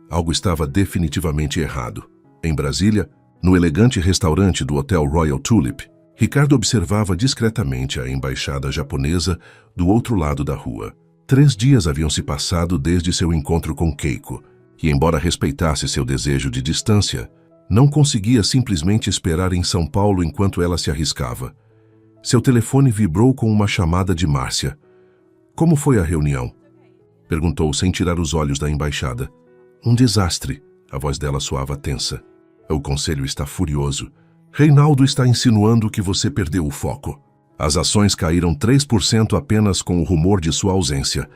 Algo estava definitivamente errado. Em Brasília, no elegante restaurante do Hotel Royal Tulip, Ricardo observava discretamente a embaixada japonesa do outro lado da rua. 3 dias haviam se passado desde seu encontro com Keiko, e embora respeitasse seu desejo de distância, não conseguia simplesmente esperar em São Paulo enquanto ela se arriscava. Seu telefone vibrou com uma chamada de Márcia. Como foi a reunião? Perguntou sem tirar os olhos da embaixada. Um desastre. A voz dela soava tensa. O conselho está furioso. Reinaldo está insinuando que você perdeu o foco. As ações caíram 3% apenas com o rumor de sua ausência.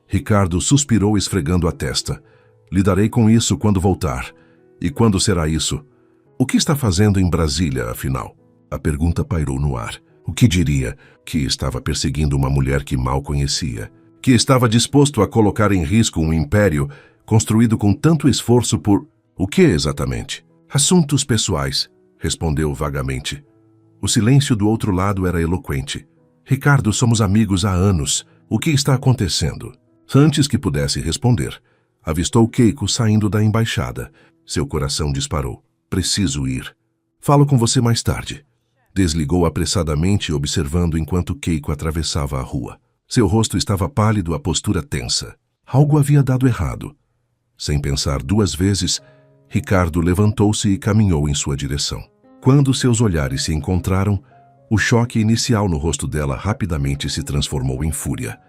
Ricardo suspirou esfregando a testa. Lidarei com isso quando voltar. E quando será isso? O que está fazendo em Brasília, afinal? A pergunta pairou no ar. O que diria? Que estava perseguindo uma mulher que mal conhecia. Que estava disposto a colocar em risco um império construído com tanto esforço por... O que exatamente? Assuntos pessoais, respondeu vagamente. O silêncio do outro lado era eloquente. Ricardo, somos amigos há anos. O que está acontecendo? Antes que pudesse responder, avistou Keiko saindo da embaixada. Seu coração disparou. Preciso ir. Falo com você mais tarde. Desligou apressadamente, observando enquanto Keiko atravessava a rua. Seu rosto estava pálido, a postura tensa. Algo havia dado errado. Sem pensar 2 vezes, Ricardo levantou-se e caminhou em sua direção. Quando seus olhares se encontraram, o choque inicial no rosto dela rapidamente se transformou em fúria.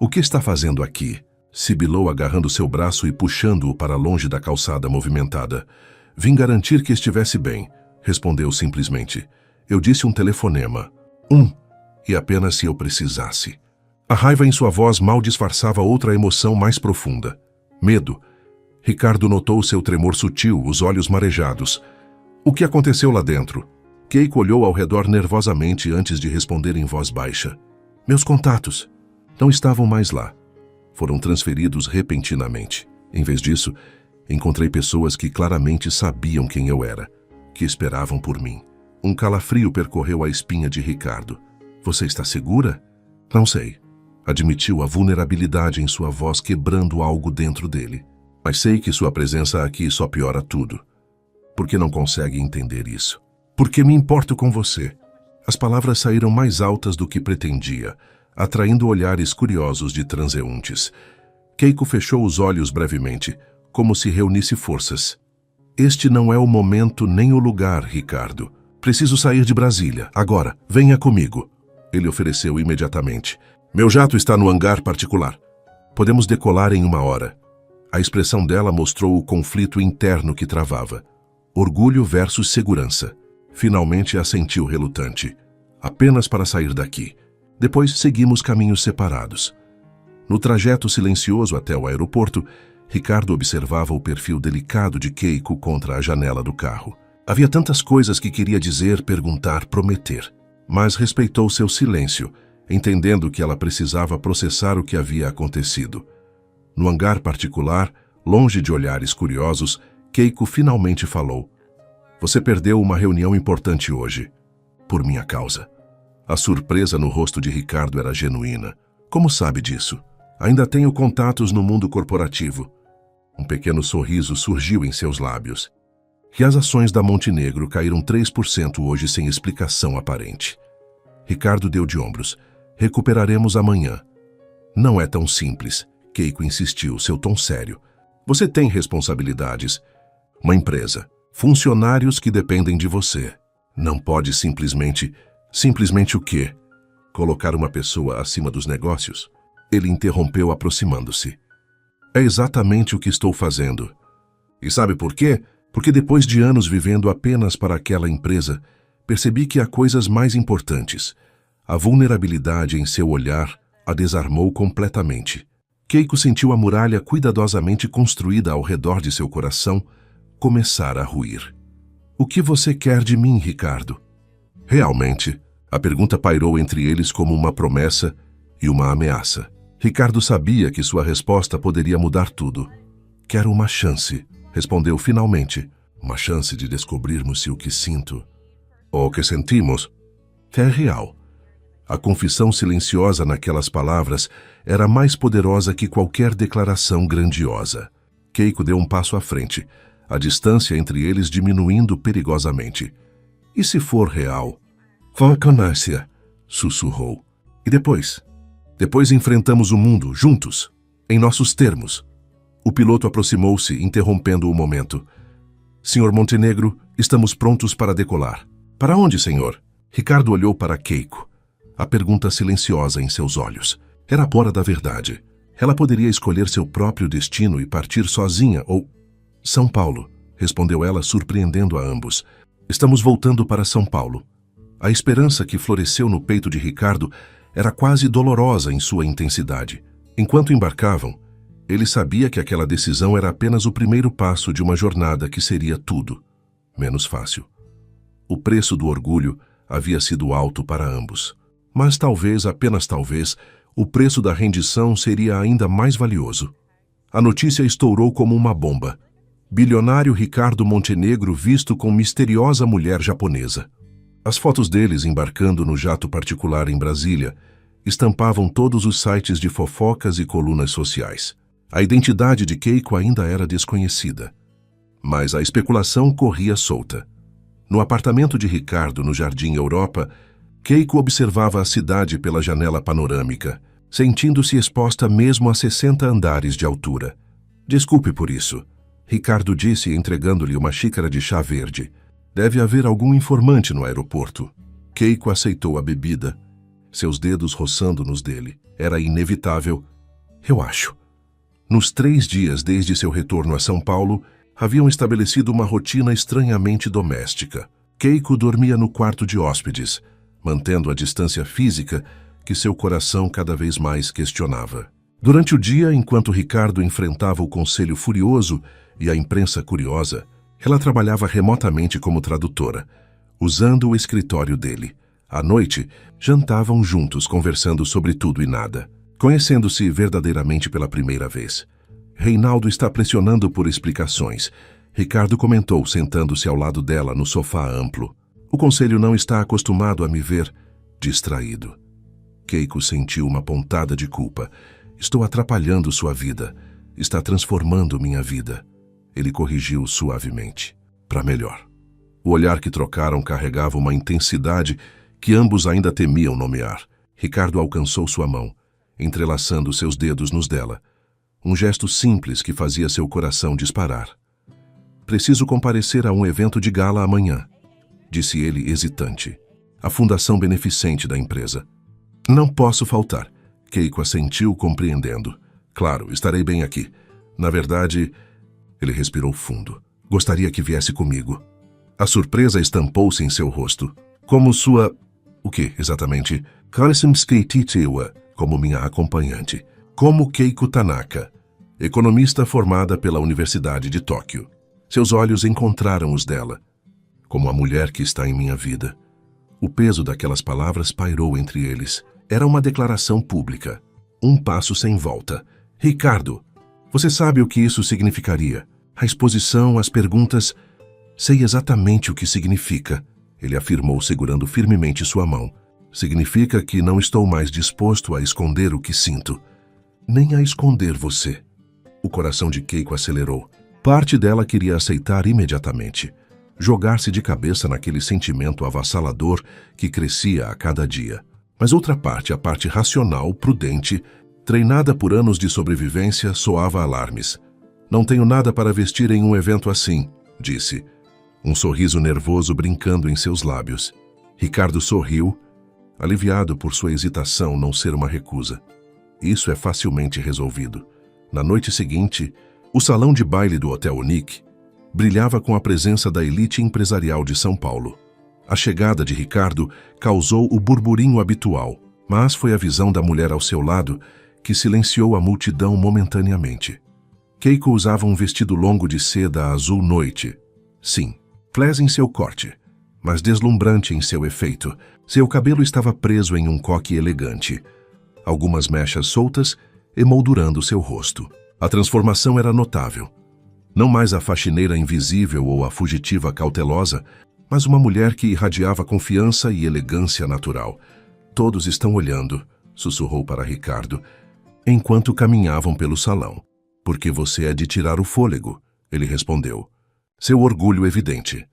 O que está fazendo aqui? Sibilou agarrando seu braço e puxando-o para longe da calçada movimentada. Vim garantir que estivesse bem, respondeu simplesmente. Eu disse um telefonema. E apenas se eu precisasse. A raiva em sua voz mal disfarçava outra emoção mais profunda. Medo. Ricardo notou seu tremor sutil, os olhos marejados. O que aconteceu lá dentro? Keiko olhou ao redor nervosamente antes de responder em voz baixa. Meus contatos não estavam mais lá. Foram transferidos repentinamente. Em vez disso, encontrei pessoas que claramente sabiam quem eu era, que esperavam por mim. Um calafrio percorreu a espinha de Ricardo. Você está segura? Não sei. Admitiu a vulnerabilidade em sua voz, quebrando algo dentro dele. Mas sei que sua presença aqui só piora tudo. Por que não consegue entender isso? Porque me importo com você. As palavras saíram mais altas do que pretendia, atraindo olhares curiosos de transeuntes. Keiko fechou os olhos brevemente, como se reunisse forças. Este não é o momento nem o lugar, Ricardo. Preciso sair de Brasília, agora. Venha comigo. Ele ofereceu imediatamente. Meu jato está no hangar particular. Podemos decolar em 1 hora. A expressão dela mostrou o conflito interno que travava. Orgulho versus segurança. Finalmente assentiu relutante. Apenas para sair daqui. Depois seguimos caminhos separados. No trajeto silencioso até o aeroporto, Ricardo observava o perfil delicado de Keiko contra a janela do carro. Havia tantas coisas que queria dizer, perguntar, prometer. Mas respeitou seu silêncio, entendendo que ela precisava processar o que havia acontecido. No hangar particular, longe de olhares curiosos, Keiko finalmente falou. Você perdeu uma reunião importante hoje. Por minha causa. A surpresa no rosto de Ricardo era genuína. Como sabe disso? Ainda tenho contatos no mundo corporativo. Um pequeno sorriso surgiu em seus lábios. E as ações da Montenegro caíram 3% hoje sem explicação aparente. Ricardo deu de ombros. Recuperaremos amanhã. Não é tão simples. Keiko insistiu, seu tom sério. Você tem responsabilidades. Uma empresa. Funcionários que dependem de você. Não pode simplesmente... Simplesmente o quê? Colocar uma pessoa acima dos negócios? Ele interrompeu aproximando-se. É exatamente o que estou fazendo. E sabe por quê? Porque depois de anos vivendo apenas para aquela empresa, percebi que há coisas mais importantes. A vulnerabilidade em seu olhar a desarmou completamente. Keiko sentiu a muralha cuidadosamente construída ao redor de seu coração começar a ruir. O que você quer de mim, Ricardo? Realmente, a pergunta pairou entre eles como uma promessa e uma ameaça. Ricardo sabia que sua resposta poderia mudar tudo. Quero uma chance, respondeu finalmente. Uma chance de descobrirmos se o que sinto, ou o que sentimos, é real. A confissão silenciosa naquelas palavras era mais poderosa que qualquer declaração grandiosa. Keiko deu um passo à frente, a distância entre eles diminuindo perigosamente. E se for real? Vacanácia, sussurrou. E depois? Depois enfrentamos o mundo, juntos, em nossos termos. O piloto aproximou-se, interrompendo o momento. Senhor Montenegro, estamos prontos para decolar. Para onde, senhor? Ricardo olhou para Keiko. A pergunta silenciosa em seus olhos. Era a hora da verdade. Ela poderia escolher seu próprio destino e partir sozinha ou... São Paulo, respondeu ela, surpreendendo a ambos. Estamos voltando para São Paulo. A esperança que floresceu no peito de Ricardo era quase dolorosa em sua intensidade. Enquanto embarcavam, ele sabia que aquela decisão era apenas o primeiro passo de uma jornada que seria tudo, menos fácil. O preço do orgulho havia sido alto para ambos. Mas talvez, apenas talvez, o preço da rendição seria ainda mais valioso. A notícia estourou como uma bomba. Bilionário Ricardo Montenegro visto com misteriosa mulher japonesa. As fotos deles embarcando no jato particular em Brasília estampavam todos os sites de fofocas e colunas sociais. A identidade de Keiko ainda era desconhecida. Mas a especulação corria solta. No apartamento de Ricardo, no Jardim Europa, Keiko observava a cidade pela janela panorâmica, sentindo-se exposta mesmo a 60 andares de altura. Desculpe por isso, Ricardo disse, entregando-lhe uma xícara de chá verde. Deve haver algum informante no aeroporto. Keiko aceitou a bebida, seus dedos roçando nos dele. Era inevitável. Eu acho. Nos 3 dias desde seu retorno a São Paulo, haviam estabelecido uma rotina estranhamente doméstica. Keiko dormia no quarto de hóspedes, mantendo a distância física que seu coração cada vez mais questionava. Durante o dia, enquanto Ricardo enfrentava o conselho furioso e a imprensa curiosa, ela trabalhava remotamente como tradutora, usando o escritório dele. À noite, jantavam juntos, conversando sobre tudo e nada, conhecendo-se verdadeiramente pela primeira vez. Reinaldo está pressionando por explicações, Ricardo comentou, sentando-se ao lado dela no sofá amplo. O conselho não está acostumado a me ver distraído. Keiko sentiu uma pontada de culpa. Estou atrapalhando sua vida. Está transformando minha vida. Ele corrigiu suavemente. Para melhor. O olhar que trocaram carregava uma intensidade que ambos ainda temiam nomear. Ricardo alcançou sua mão, entrelaçando seus dedos nos dela. Um gesto simples que fazia seu coração disparar. Preciso comparecer a um evento de gala amanhã, disse ele hesitante. A fundação beneficente da empresa. Não posso faltar. Keiko assentiu, compreendendo. Claro, estarei bem aqui. Na verdade, ele respirou fundo. Gostaria que viesse comigo. A surpresa estampou-se em seu rosto. Como sua... O que, exatamente? Karisumsuke Titewa, como minha acompanhante. Como Keiko Tanaka, economista formada pela Universidade de Tóquio. Seus olhos encontraram os dela. Como a mulher que está em minha vida. O peso daquelas palavras pairou entre eles. Era uma declaração pública. Um passo sem volta. Ricardo, você sabe o que isso significaria? A exposição, as perguntas... Sei exatamente o que significa, ele afirmou, segurando firmemente sua mão. Significa que não estou mais disposto a esconder o que sinto. Nem a esconder você. O coração de Keiko acelerou. Parte dela queria aceitar imediatamente. Jogar-se de cabeça naquele sentimento avassalador que crescia a cada dia. Mas outra parte, a parte racional, prudente, treinada por anos de sobrevivência, soava alarmes. Não tenho nada para vestir em um evento assim, disse. Um sorriso nervoso brincando em seus lábios. Ricardo sorriu, aliviado por sua hesitação não ser uma recusa. Isso é facilmente resolvido. Na noite seguinte, o salão de baile do Hotel Unique brilhava com a presença da elite empresarial de São Paulo. A chegada de Ricardo causou o burburinho habitual, mas foi a visão da mulher ao seu lado que silenciou a multidão momentaneamente. Keiko usava um vestido longo de seda azul noite. Sim, flash em seu corte, mas deslumbrante em seu efeito. Seu cabelo estava preso em um coque elegante. Algumas mechas soltas emoldurando seu rosto. A transformação era notável. Não mais a faxineira invisível ou a fugitiva cautelosa, mas uma mulher que irradiava confiança e elegância natural. Todos estão olhando, sussurrou para Ricardo, enquanto caminhavam pelo salão. Porque você é de tirar o fôlego, ele respondeu. Seu orgulho evidente.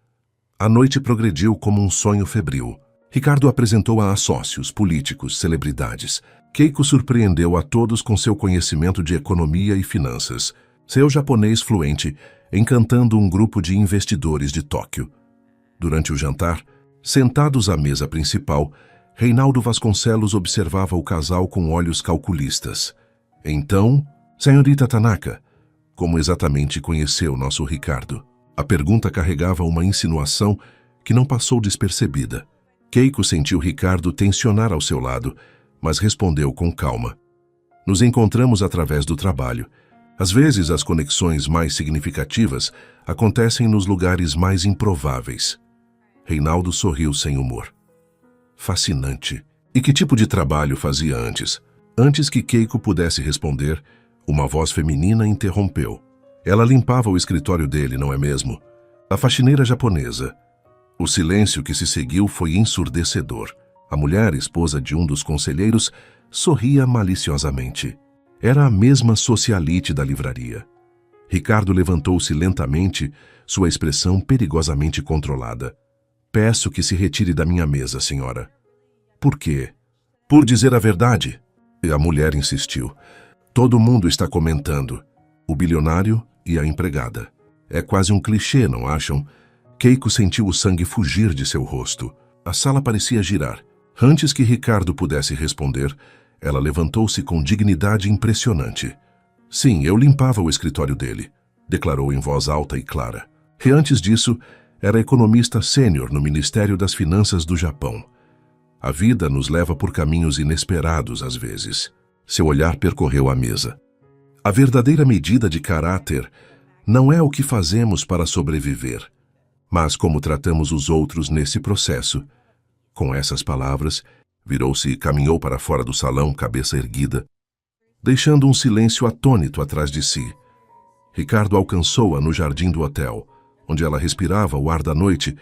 A noite progrediu como um sonho febril. Ricardo apresentou-a a sócios, políticos, celebridades. Keiko surpreendeu a todos com seu conhecimento de economia e finanças, seu japonês fluente, encantando um grupo de investidores de Tóquio. Durante o jantar, sentados à mesa principal, Reinaldo Vasconcelos observava o casal com olhos calculistas. Então, senhorita Tanaka, como exatamente conheceu nosso Ricardo? A pergunta carregava uma insinuação que não passou despercebida. Keiko sentiu Ricardo tensionar ao seu lado, mas respondeu com calma. Nos encontramos através do trabalho. Às vezes, as conexões mais significativas acontecem nos lugares mais improváveis. Reinaldo sorriu sem humor. Fascinante. E que tipo de trabalho fazia antes? Antes que Keiko pudesse responder, uma voz feminina interrompeu. Ela limpava o escritório dele, não é mesmo? A faxineira japonesa. O silêncio que se seguiu foi ensurdecedor. A mulher, esposa de um dos conselheiros, sorria maliciosamente. Era a mesma socialite da livraria. Ricardo levantou-se lentamente, sua expressão perigosamente controlada. Peço que se retire da minha mesa, senhora. Por quê? Por dizer a verdade. E a mulher insistiu. Todo mundo está comentando. O bilionário e a empregada. É quase um clichê, não acham? Keiko sentiu o sangue fugir de seu rosto. A sala parecia girar. Antes que Ricardo pudesse responder, ela levantou-se com dignidade impressionante. Sim, eu limpava o escritório dele, declarou em voz alta e clara. E antes disso, era economista sênior no Ministério das Finanças do Japão. A vida nos leva por caminhos inesperados às vezes. Seu olhar percorreu a mesa. A verdadeira medida de caráter não é o que fazemos para sobreviver, mas como tratamos os outros nesse processo. Com essas palavras, virou-se e caminhou para fora do salão, cabeça erguida, deixando um silêncio atônito atrás de si. Ricardo alcançou-a no jardim do hotel, onde ela respirava o ar da noite,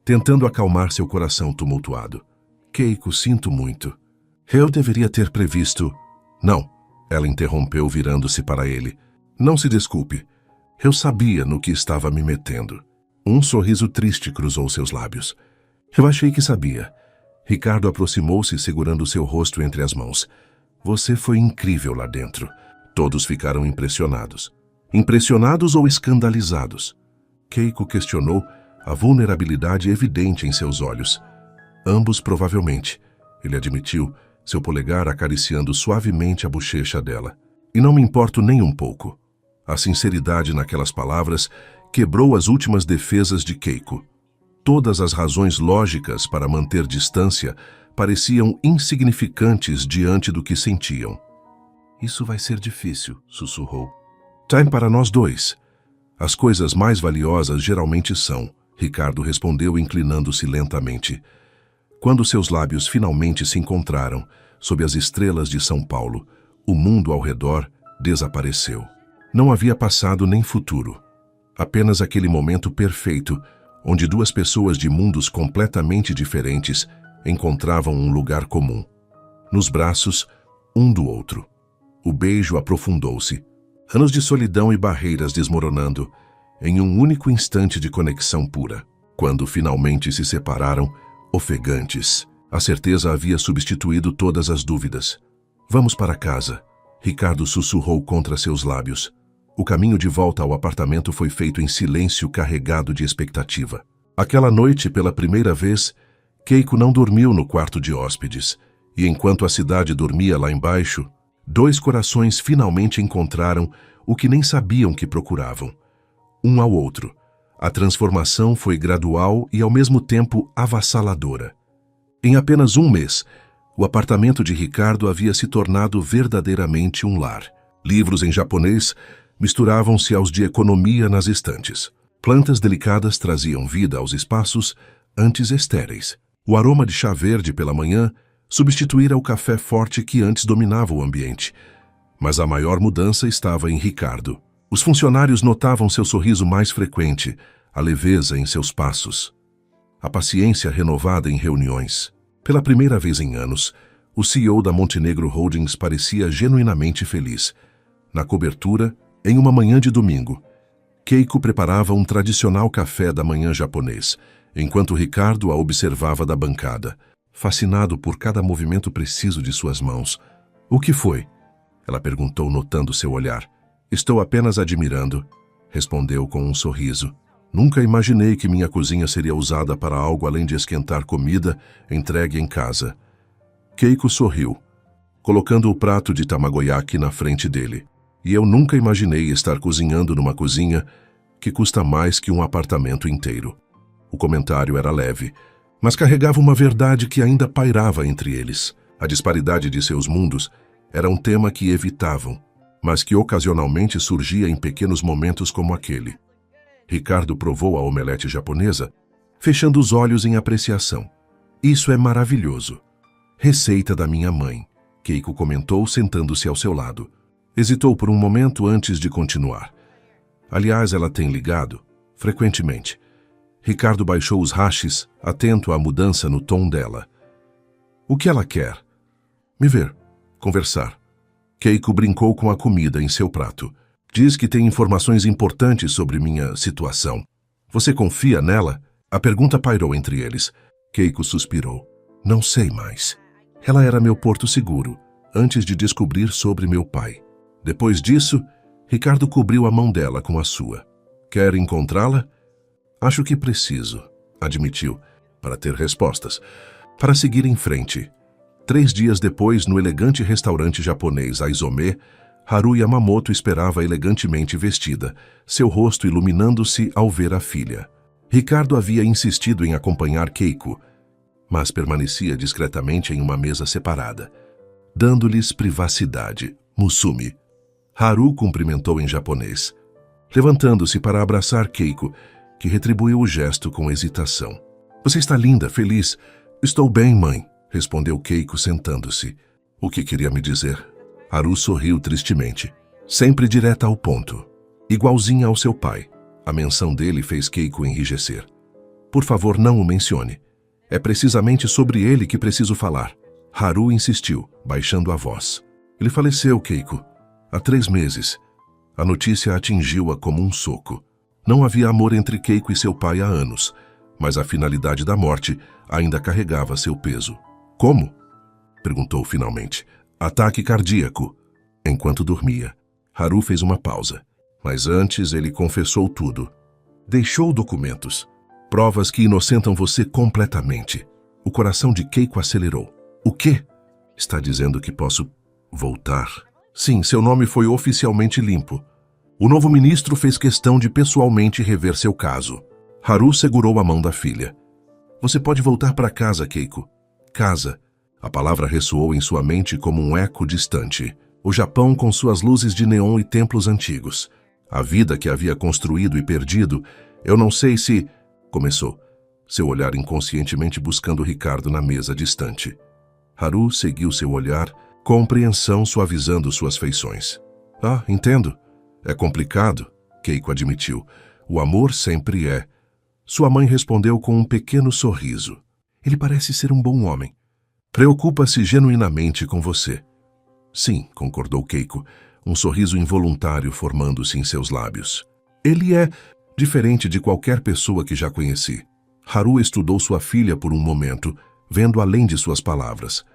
tentando acalmar seu coração tumultuado. Keiko, sinto muito. Eu deveria ter previsto... Não, ela interrompeu virando-se para ele. Não se desculpe. Eu sabia no que estava me metendo. Um sorriso triste cruzou seus lábios. Eu achei que sabia. Ricardo aproximou-se segurando seu rosto entre as mãos. Você foi incrível lá dentro. Todos ficaram impressionados. Impressionados ou escandalizados? Keiko questionou, a vulnerabilidade evidente em seus olhos. Ambos provavelmente, ele admitiu, seu polegar acariciando suavemente a bochecha dela. E não me importo nem um pouco. A sinceridade naquelas palavras quebrou as últimas defesas de Keiko. Todas as razões lógicas para manter distância pareciam insignificantes diante do que sentiam. Isso vai ser difícil, sussurrou. Time para nós dois. As coisas mais valiosas geralmente são, Ricardo respondeu inclinando-se lentamente. Quando seus lábios finalmente se encontraram, sob as estrelas de São Paulo, o mundo ao redor desapareceu. Não havia passado nem futuro. Apenas aquele momento perfeito, onde duas pessoas de mundos completamente diferentes encontravam um lugar comum. Nos braços, um do outro. O beijo aprofundou-se. Anos de solidão e barreiras desmoronando, em um único instante de conexão pura. Quando finalmente se separaram, ofegantes, a certeza havia substituído todas as dúvidas. Vamos para casa, Ricardo sussurrou contra seus lábios. O caminho de volta ao apartamento foi feito em silêncio carregado de expectativa. Aquela noite, pela primeira vez, Keiko não dormiu no quarto de hóspedes, e enquanto a cidade dormia lá embaixo, dois corações finalmente encontraram o que nem sabiam que procuravam. Um ao outro. A transformação foi gradual e ao mesmo tempo avassaladora. Em apenas um mês, o apartamento de Ricardo havia se tornado verdadeiramente um lar. Livros em japonês misturavam-se aos de economia nas estantes. Plantas delicadas traziam vida aos espaços antes estéreis. O aroma de chá verde pela manhã substituíra o café forte que antes dominava o ambiente. Mas a maior mudança estava em Ricardo. Os funcionários notavam seu sorriso mais frequente, a leveza em seus passos, a paciência renovada em reuniões. Pela primeira vez em anos, o CEO da Montenegro Holdings parecia genuinamente feliz. Na cobertura, em uma manhã de domingo, Keiko preparava um tradicional café da manhã japonês, enquanto Ricardo a observava da bancada, fascinado por cada movimento preciso de suas mãos. "O que foi?" ela perguntou, notando seu olhar. "Estou apenas admirando", respondeu com um sorriso. "Nunca imaginei que minha cozinha seria usada para algo além de esquentar comida entregue em casa." Keiko sorriu, colocando o prato de tamagoyaki na frente dele. "E eu nunca imaginei estar cozinhando numa cozinha que custa mais que um apartamento inteiro." O comentário era leve, mas carregava uma verdade que ainda pairava entre eles. A disparidade de seus mundos era um tema que evitavam, mas que ocasionalmente surgia em pequenos momentos como aquele. Ricardo provou a omelete japonesa, fechando os olhos em apreciação. "Isso é maravilhoso. Receita da minha mãe", Keiko comentou, sentando-se ao seu lado. Hesitou por um momento antes de continuar. "Aliás, ela tem ligado frequentemente." Ricardo baixou os hashes, atento à mudança no tom dela. "O que ela quer?" "Me ver. Conversar." Keiko brincou com a comida em seu prato. "Diz que tem informações importantes sobre minha situação. Você confia nela?" A pergunta pairou entre eles. Keiko suspirou. "Não sei mais. Ela era meu porto seguro, antes de descobrir sobre meu pai." Depois disso, Ricardo cobriu a mão dela com a sua. "Quer encontrá-la?" "Acho que preciso", admitiu, para ter respostas, para seguir em frente. 3 dias depois, no elegante restaurante japonês Aizome, Haru Yamamoto esperava elegantemente vestida, seu rosto iluminando-se ao ver a filha. Ricardo havia insistido em acompanhar Keiko, mas permanecia discretamente em uma mesa separada, dando-lhes privacidade. "Musumi." Haru cumprimentou em japonês, levantando-se para abraçar Keiko, que retribuiu o gesto com hesitação. "Você está linda, feliz." "Estou bem, mãe", respondeu Keiko, sentando-se. "O que queria me dizer?" Haru sorriu tristemente. Sempre direta ao ponto. Igualzinha ao seu pai. A menção dele fez Keiko enrijecer. "Por favor, não o mencione. É precisamente sobre ele que preciso falar." Haru insistiu, baixando a voz. "Ele faleceu, Keiko. Há 3 meses. A notícia atingiu-a como um soco. Não havia amor entre Keiko e seu pai há anos, mas a finalidade da morte ainda carregava seu peso." "Como?" perguntou finalmente. "Ataque cardíaco." Enquanto dormia, Haru fez uma pausa, mas antes ele confessou tudo. "Deixou documentos. Provas que inocentam você completamente." O coração de Keiko acelerou. "O quê?" "Está dizendo que posso voltar?" "Sim, seu nome foi oficialmente limpo. O novo ministro fez questão de pessoalmente rever seu caso." Haru segurou a mão da filha. "Você pode voltar para casa, Keiko." "Casa." A palavra ressoou em sua mente como um eco distante. O Japão com suas luzes de neon e templos antigos. A vida que havia construído e perdido. "Eu não sei se..." começou, seu olhar inconscientemente buscando Ricardo na mesa distante. Haru seguiu seu olhar, compreensão suavizando suas feições. "Ah, entendo. É complicado", Keiko admitiu. "O amor sempre é." Sua mãe respondeu com um pequeno sorriso. "Ele parece ser um bom homem. Preocupa-se genuinamente com você." "Sim", concordou Keiko, um sorriso involuntário formando-se em seus lábios. "Ele é diferente de qualquer pessoa que já conheci." Haru estudou sua filha por um momento, vendo além de suas palavras.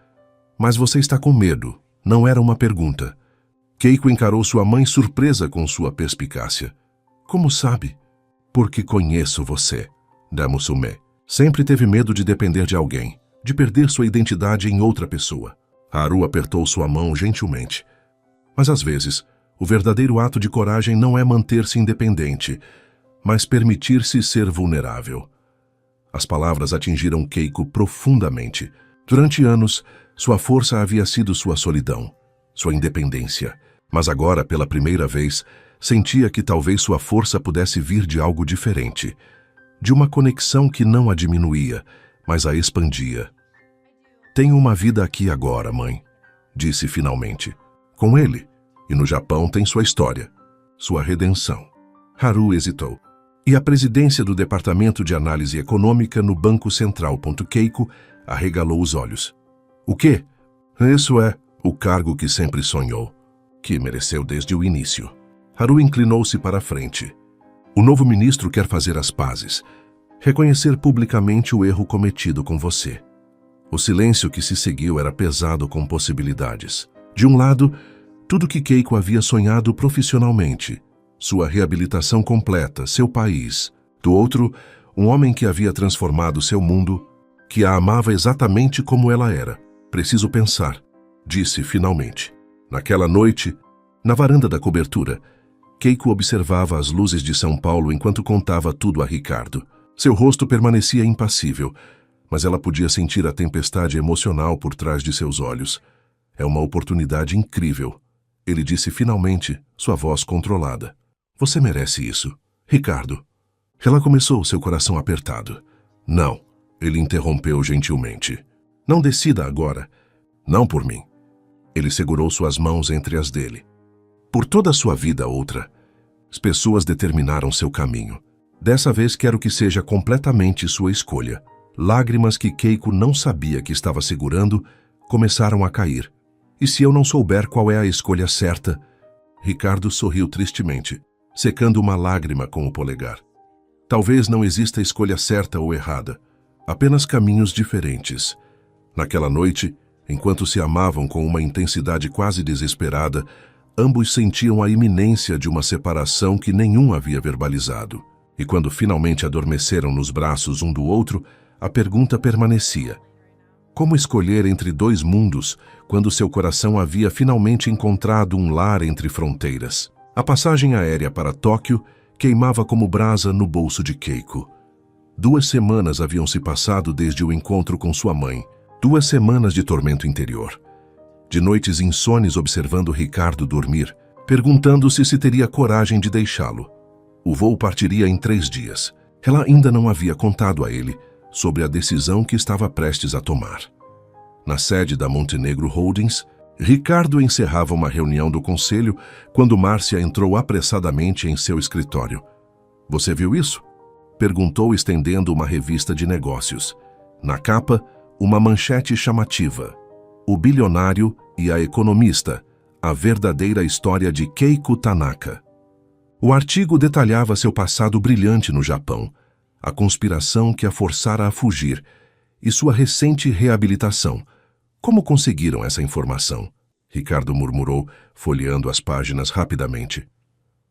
"Mas você está com medo." Não era uma pergunta. Keiko encarou sua mãe surpresa com sua perspicácia. "Como sabe?" "Porque conheço você." Damusume sempre teve medo de depender de alguém, de perder sua identidade em outra pessoa. Haru apertou sua mão gentilmente. Mas às vezes, o verdadeiro ato de coragem não é manter-se independente, mas permitir-se ser vulnerável. As palavras atingiram Keiko profundamente. Durante anos, sua força havia sido sua solidão, sua independência. Mas agora, pela primeira vez, sentia que talvez sua força pudesse vir de algo diferente. De uma conexão que não a diminuía, mas a expandia. "Tenho uma vida aqui agora, mãe", disse finalmente. "Com ele. E no Japão tem sua história, sua redenção." Haru hesitou. "E a presidência do Departamento de Análise Econômica no Banco Central." Keiko arregalou os olhos. O quê? Isso é o cargo que sempre sonhou, que mereceu desde o início. Haru inclinou-se para a frente. O novo ministro quer fazer as pazes, reconhecer publicamente o erro cometido com você. O silêncio que se seguiu era pesado com possibilidades. De um lado, tudo que Keiko havia sonhado profissionalmente, sua reabilitação completa, seu país. Do outro, um homem que havia transformado seu mundo, que a amava exatamente como ela era. Preciso pensar, disse finalmente. Naquela noite, na varanda da cobertura, Keiko observava as luzes de São Paulo enquanto contava tudo a Ricardo. Seu rosto permanecia impassível, mas ela podia sentir a tempestade emocional por trás de seus olhos. É uma oportunidade incrível, ele disse finalmente, sua voz controlada. Você merece isso, Ricardo. Ela começou, seu coração apertado. Não, ele interrompeu gentilmente. Não decida agora. Não por mim. Ele segurou suas mãos entre as dele. Por toda a sua vida outra, as pessoas determinaram seu caminho. Dessa vez quero que seja completamente sua escolha. Lágrimas que Keiko não sabia que estava segurando começaram a cair. E se eu não souber qual é a escolha certa? Ricardo sorriu tristemente, secando uma lágrima com o polegar. Talvez não exista escolha certa ou errada, apenas caminhos diferentes. Naquela noite, enquanto se amavam com uma intensidade quase desesperada, ambos sentiam a iminência de uma separação que nenhum havia verbalizado. E quando finalmente adormeceram nos braços um do outro, a pergunta permanecia. Como escolher entre dois mundos quando seu coração havia finalmente encontrado um lar entre fronteiras? A passagem aérea para Tóquio queimava como brasa no bolso de Keiko. 2 semanas haviam se passado desde o encontro com sua mãe. 2 semanas de tormento interior. De noites insones observando Ricardo dormir, perguntando-se se teria coragem de deixá-lo. O voo partiria em 3 dias. Ela ainda não havia contado a ele sobre a decisão que estava prestes a tomar. Na sede da Montenegro Holdings, Ricardo encerrava uma reunião do conselho quando Márcia entrou apressadamente em seu escritório. Você viu isso? Perguntou estendendo uma revista de negócios. Na capa, uma manchete chamativa. O bilionário e a economista, a verdadeira história de Keiko Tanaka. O artigo detalhava seu passado brilhante no Japão, a conspiração que a forçara a fugir e sua recente reabilitação. Como conseguiram essa informação? Ricardo murmurou, folheando as páginas rapidamente.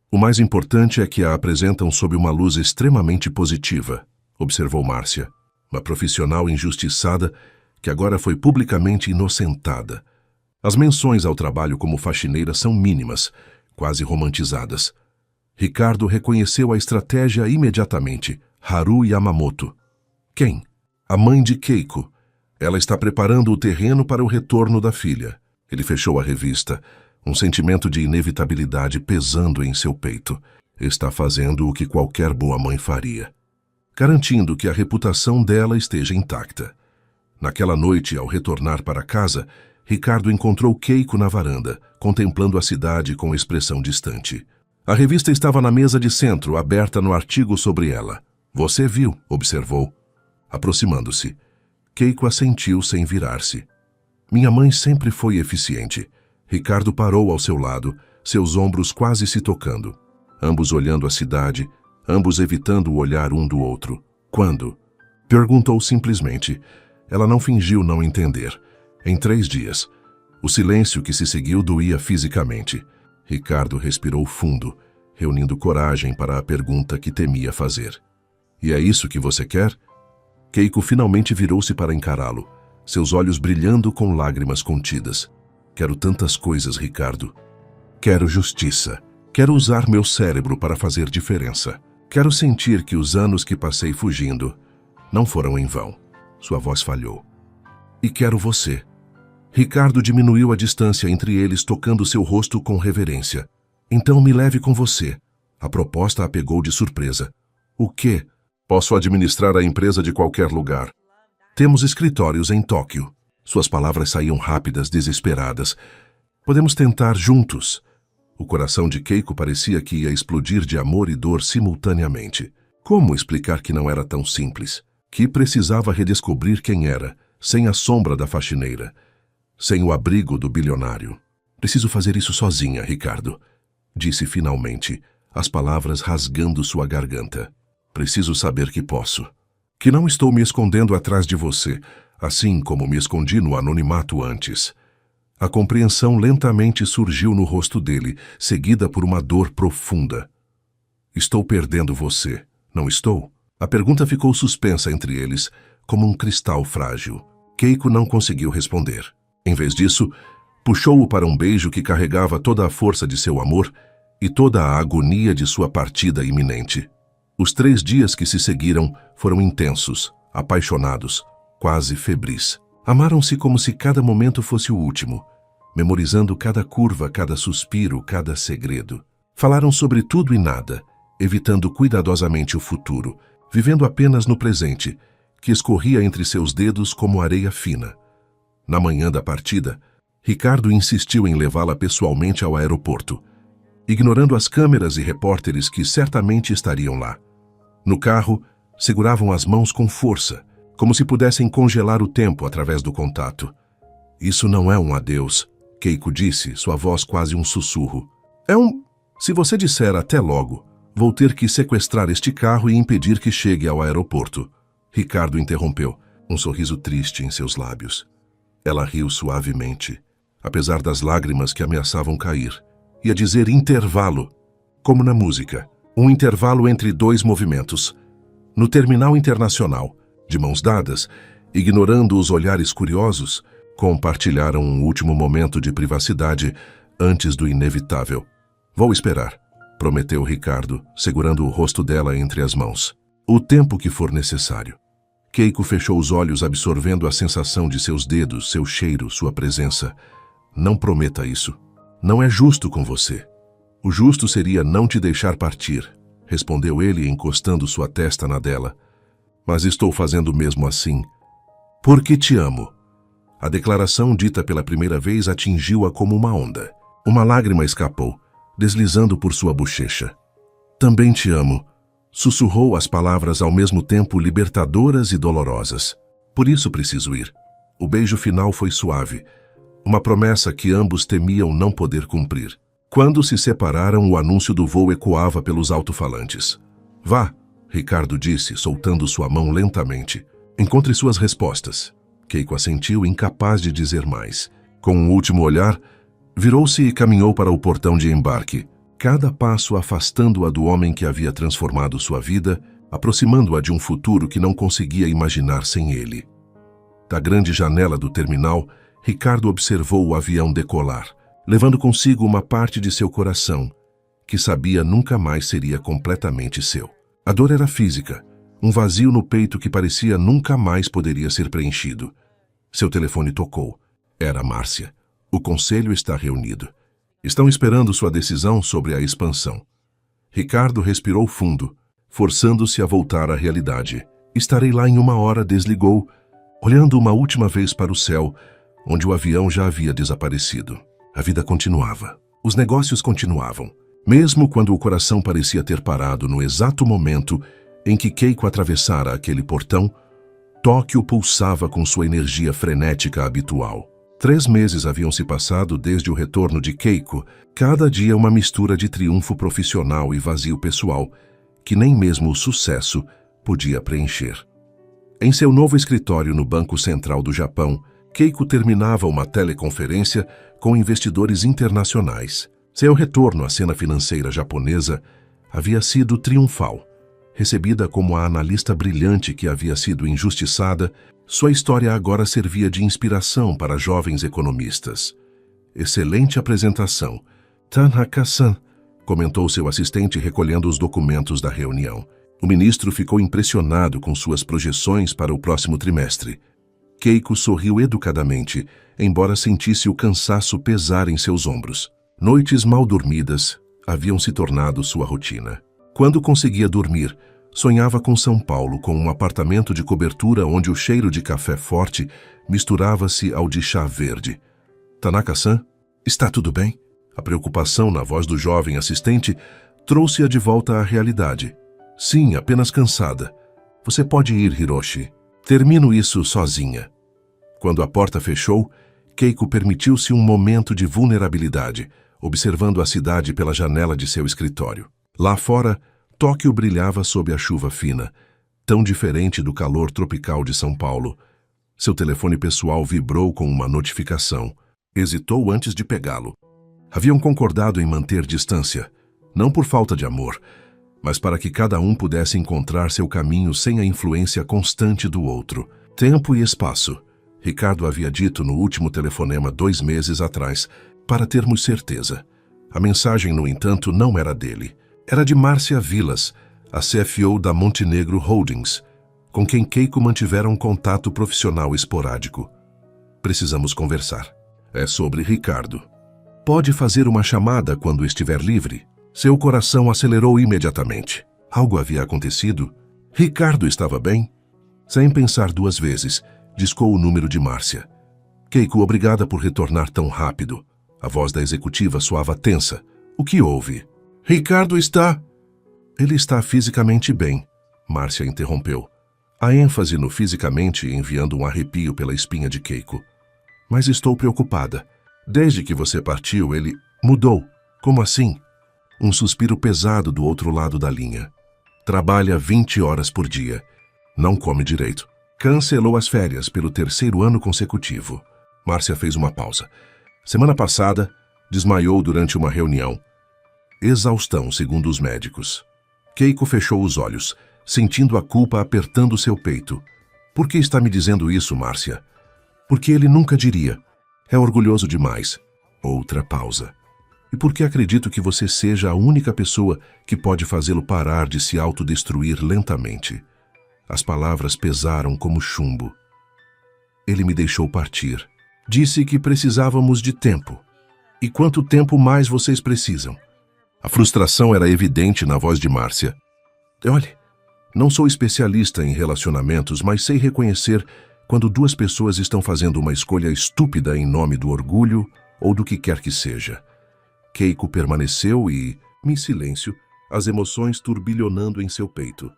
O mais importante é que a apresentam sob uma luz extremamente positiva, observou Márcia, uma profissional injustiçada que agora foi publicamente inocentada. As menções ao trabalho como faxineira são mínimas, quase romantizadas. Ricardo reconheceu a estratégia imediatamente. Haru Yamamoto. Quem? A mãe de Keiko. Ela está preparando o terreno para o retorno da filha. Ele fechou a revista, um sentimento de inevitabilidade pesando em seu peito. Está fazendo o que qualquer boa mãe faria, garantindo que a reputação dela esteja intacta. Naquela noite, ao retornar para casa, Ricardo encontrou Keiko na varanda, contemplando a cidade com expressão distante. A revista estava na mesa de centro, aberta no artigo sobre ela. Você viu, observou, aproximando-se. Keiko assentiu sem virar-se. Minha mãe sempre foi eficiente. Ricardo parou ao seu lado, seus ombros quase se tocando. Ambos olhando a cidade, ambos evitando o olhar um do outro. Quando? Perguntou simplesmente. Ela não fingiu não entender. Em 3 dias. O silêncio que se seguiu doía fisicamente. Ricardo respirou fundo, reunindo coragem para a pergunta que temia fazer. E é isso que você quer? Keiko finalmente virou-se para encará-lo, seus olhos brilhando com lágrimas contidas. Quero tantas coisas, Ricardo. Quero justiça. Quero usar meu cérebro para fazer diferença. Quero sentir que os anos que passei fugindo não foram em vão. Sua voz falhou. E quero você. Ricardo diminuiu a distância entre eles, tocando seu rosto com reverência. Então me leve com você. A proposta a pegou de surpresa. O quê? Posso administrar a empresa de qualquer lugar. Temos escritórios em Tóquio. Suas palavras saíam rápidas, desesperadas. Podemos tentar juntos. O coração de Keiko parecia que ia explodir de amor e dor simultaneamente. Como explicar que não era tão simples? Que precisava redescobrir quem era, sem a sombra da faxineira, sem o abrigo do bilionário. Preciso fazer isso sozinha, Ricardo, disse finalmente, as palavras rasgando sua garganta. Preciso saber que posso. Que não estou me escondendo atrás de você, assim como me escondi no anonimato antes. A compreensão lentamente surgiu no rosto dele, seguida por uma dor profunda. Estou perdendo você, não estou? A pergunta ficou suspensa entre eles, como um cristal frágil. Keiko não conseguiu responder. Em vez disso, puxou-o para um beijo que carregava toda a força de seu amor e toda a agonia de sua partida iminente. Os 3 dias que se seguiram foram intensos, apaixonados, quase febris. Amaram-se como se cada momento fosse o último, memorizando cada curva, cada suspiro, cada segredo. Falaram sobre tudo e nada, evitando cuidadosamente o futuro, vivendo apenas no presente, que escorria entre seus dedos como areia fina. Na manhã da partida, Ricardo insistiu em levá-la pessoalmente ao aeroporto, ignorando as câmeras e repórteres que certamente estariam lá. No carro, seguravam as mãos com força, como se pudessem congelar o tempo através do contato. Isso não é um adeus, Keiko disse, sua voz quase um sussurro. É um... Se você disser até logo, vou ter que sequestrar este carro e impedir que chegue ao aeroporto. Ricardo interrompeu, um sorriso triste em seus lábios. Ela riu suavemente, apesar das lágrimas que ameaçavam cair. Ia dizer intervalo, como na música. Um intervalo entre 2 movimentos. No terminal internacional, de mãos dadas, ignorando os olhares curiosos, compartilharam um último momento de privacidade antes do inevitável. Vou esperar, prometeu Ricardo, segurando o rosto dela entre as mãos. O tempo que for necessário. Keiko fechou os olhos, absorvendo a sensação de seus dedos, seu cheiro, sua presença. Não prometa isso. Não é justo com você. O justo seria não te deixar partir, respondeu ele, encostando sua testa na dela. Mas estou fazendo mesmo assim. Porque te amo. A declaração dita pela primeira vez atingiu-a como uma onda. Uma lágrima escapou, deslizando por sua bochecha. Também te amo. Sussurrou as palavras ao mesmo tempo libertadoras e dolorosas. Por isso preciso ir. O beijo final foi suave, uma promessa que ambos temiam não poder cumprir. Quando se separaram, o anúncio do voo ecoava pelos alto-falantes. Vá, Ricardo disse, soltando sua mão lentamente. Encontre suas respostas. Keiko assentiu, incapaz de dizer mais. Com um último olhar, virou-se e caminhou para o portão de embarque, cada passo afastando-a do homem que havia transformado sua vida, aproximando-a de um futuro que não conseguia imaginar sem ele. Da grande janela do terminal, Ricardo observou o avião decolar, levando consigo uma parte de seu coração, que sabia nunca mais seria completamente seu. A dor era física, um vazio no peito que parecia nunca mais poderia ser preenchido. Seu telefone tocou. Era Márcia. O conselho está reunido. Estão esperando sua decisão sobre a expansão. Ricardo respirou fundo, forçando-se a voltar à realidade. Estarei lá em 1 hora, desligou, olhando uma última vez para o céu, onde o avião já havia desaparecido. A vida continuava. Os negócios continuavam. Mesmo quando o coração parecia ter parado no exato momento em que Keiko atravessara aquele portão, Tóquio pulsava com sua energia frenética habitual. 3 meses haviam se passado desde o retorno de Keiko, cada dia uma mistura de triunfo profissional e vazio pessoal, que nem mesmo o sucesso podia preencher. Em seu novo escritório no Banco Central do Japão, Keiko terminava uma teleconferência com investidores internacionais. Seu retorno à cena financeira japonesa havia sido triunfal. Recebida como a analista brilhante que havia sido injustiçada, sua história agora servia de inspiração para jovens economistas. Excelente apresentação. Tanaka-san, comentou seu assistente recolhendo os documentos da reunião. O ministro ficou impressionado com suas projeções para o próximo trimestre. Keiko sorriu educadamente, embora sentisse o cansaço pesar em seus ombros. Noites mal dormidas haviam se tornado sua rotina. Quando conseguia dormir, sonhava com São Paulo, com um apartamento de cobertura onde o cheiro de café forte misturava-se ao de chá verde. Tanaka-san, está tudo bem? A preocupação na voz do jovem assistente trouxe-a de volta à realidade. Sim, apenas cansada. Você pode ir, Hiroshi. Termino isso sozinha. Quando a porta fechou, Keiko permitiu-se um momento de vulnerabilidade, observando a cidade pela janela de seu escritório. Lá fora, Tóquio brilhava sob a chuva fina, tão diferente do calor tropical de São Paulo. Seu telefone pessoal vibrou com uma notificação. Hesitou antes de pegá-lo. Haviam concordado em manter distância, não por falta de amor, mas para que cada um pudesse encontrar seu caminho sem a influência constante do outro. Tempo e espaço, Ricardo havia dito no último telefonema 2 meses atrás, para termos certeza. A mensagem, no entanto, não era dele. Era de Márcia Vilas, a CFO da Montenegro Holdings, com quem Keiko mantivera um contato profissional esporádico. Precisamos conversar. É sobre Ricardo. Pode fazer uma chamada quando estiver livre? Seu coração acelerou imediatamente. Algo havia acontecido? Ricardo estava bem? Sem pensar 2 vezes, discou o número de Márcia. Keiko, obrigada por retornar tão rápido. A voz da executiva soava tensa. O que houve? Ricardo está... Ele está fisicamente bem, Márcia interrompeu. A ênfase no fisicamente enviando um arrepio pela espinha de Keiko. Mas estou preocupada. Desde que você partiu, ele mudou. Como assim? Um suspiro pesado do outro lado da linha. Trabalha 20 horas por dia. Não come direito. Cancelou as férias pelo 3º ano consecutivo. Márcia fez uma pausa. Semana passada, desmaiou durante uma reunião. Exaustão, segundo os médicos. Keiko fechou os olhos, sentindo a culpa apertando seu peito. Por que está me dizendo isso, Márcia? Porque ele nunca diria. É orgulhoso demais. Outra pausa. E porque acredito que você seja a única pessoa que pode fazê-lo parar de se autodestruir lentamente. As palavras pesaram como chumbo. Ele me deixou partir. Disse que precisávamos de tempo. E quanto tempo mais vocês precisam? A frustração era evidente na voz de Márcia. Olhe, não sou especialista em relacionamentos, mas sei reconhecer quando 2 pessoas estão fazendo uma escolha estúpida em nome do orgulho ou do que quer que seja. Keiko permaneceu e, em silêncio, as emoções turbilhonando em seu peito.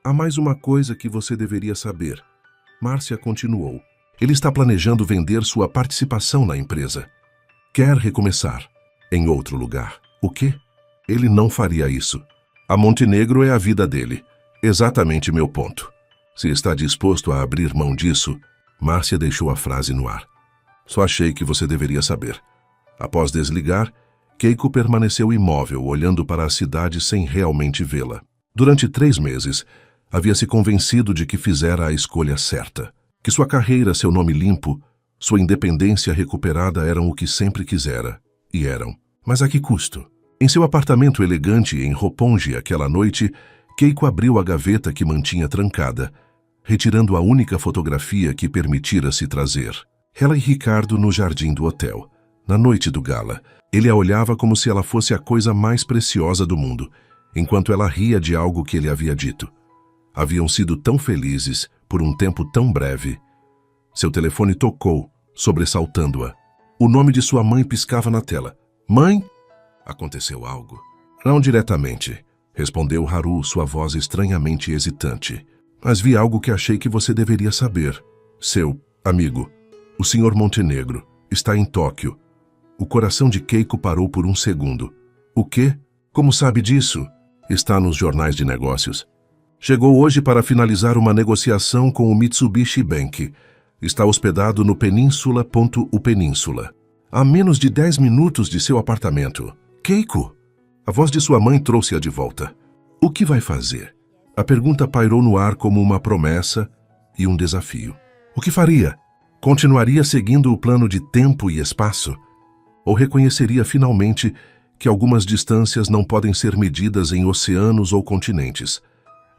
Há mais uma coisa que você deveria saber. Márcia continuou. Ele está planejando vender sua participação na empresa. Quer recomeçar em outro lugar. O quê? Ele não faria isso. A Montenegro é a vida dele. Exatamente meu ponto. Se está disposto a abrir mão disso, Márcia deixou a frase no ar. Só achei que você deveria saber. Após desligar, Keiko permaneceu imóvel, olhando para a cidade sem realmente vê-la. Durante 3 meses, havia se convencido de que fizera a escolha certa. Que sua carreira, seu nome limpo, sua independência recuperada eram o que sempre quisera. E eram. Mas a que custo? Em seu apartamento elegante em Roppongi aquela noite, Keiko abriu a gaveta que mantinha trancada, retirando a única fotografia que permitira se trazer. Ela e Ricardo no jardim do hotel. Na noite do gala, ele a olhava como se ela fosse a coisa mais preciosa do mundo, enquanto ela ria de algo que ele havia dito. Haviam sido tão felizes por um tempo tão breve. Seu telefone tocou, sobressaltando-a. O nome de sua mãe piscava na tela. Mãe? Aconteceu algo? Não diretamente, respondeu Haru, sua voz estranhamente hesitante. Mas vi algo que achei que você deveria saber. Seu amigo, o Sr. Montenegro, está em Tóquio. O coração de Keiko parou por um segundo. O quê? Como sabe disso? Está nos jornais de negócios. Chegou hoje para finalizar uma negociação com o Mitsubishi Bank. Está hospedado no Península.o Península. A menos de 10 minutos de seu apartamento. Keiko! A voz de sua mãe trouxe-a de volta. O que vai fazer? A pergunta pairou no ar como uma promessa e um desafio. O que faria? Continuaria seguindo o plano de tempo e espaço? Ou reconheceria finalmente que algumas distâncias não podem ser medidas em oceanos ou continentes,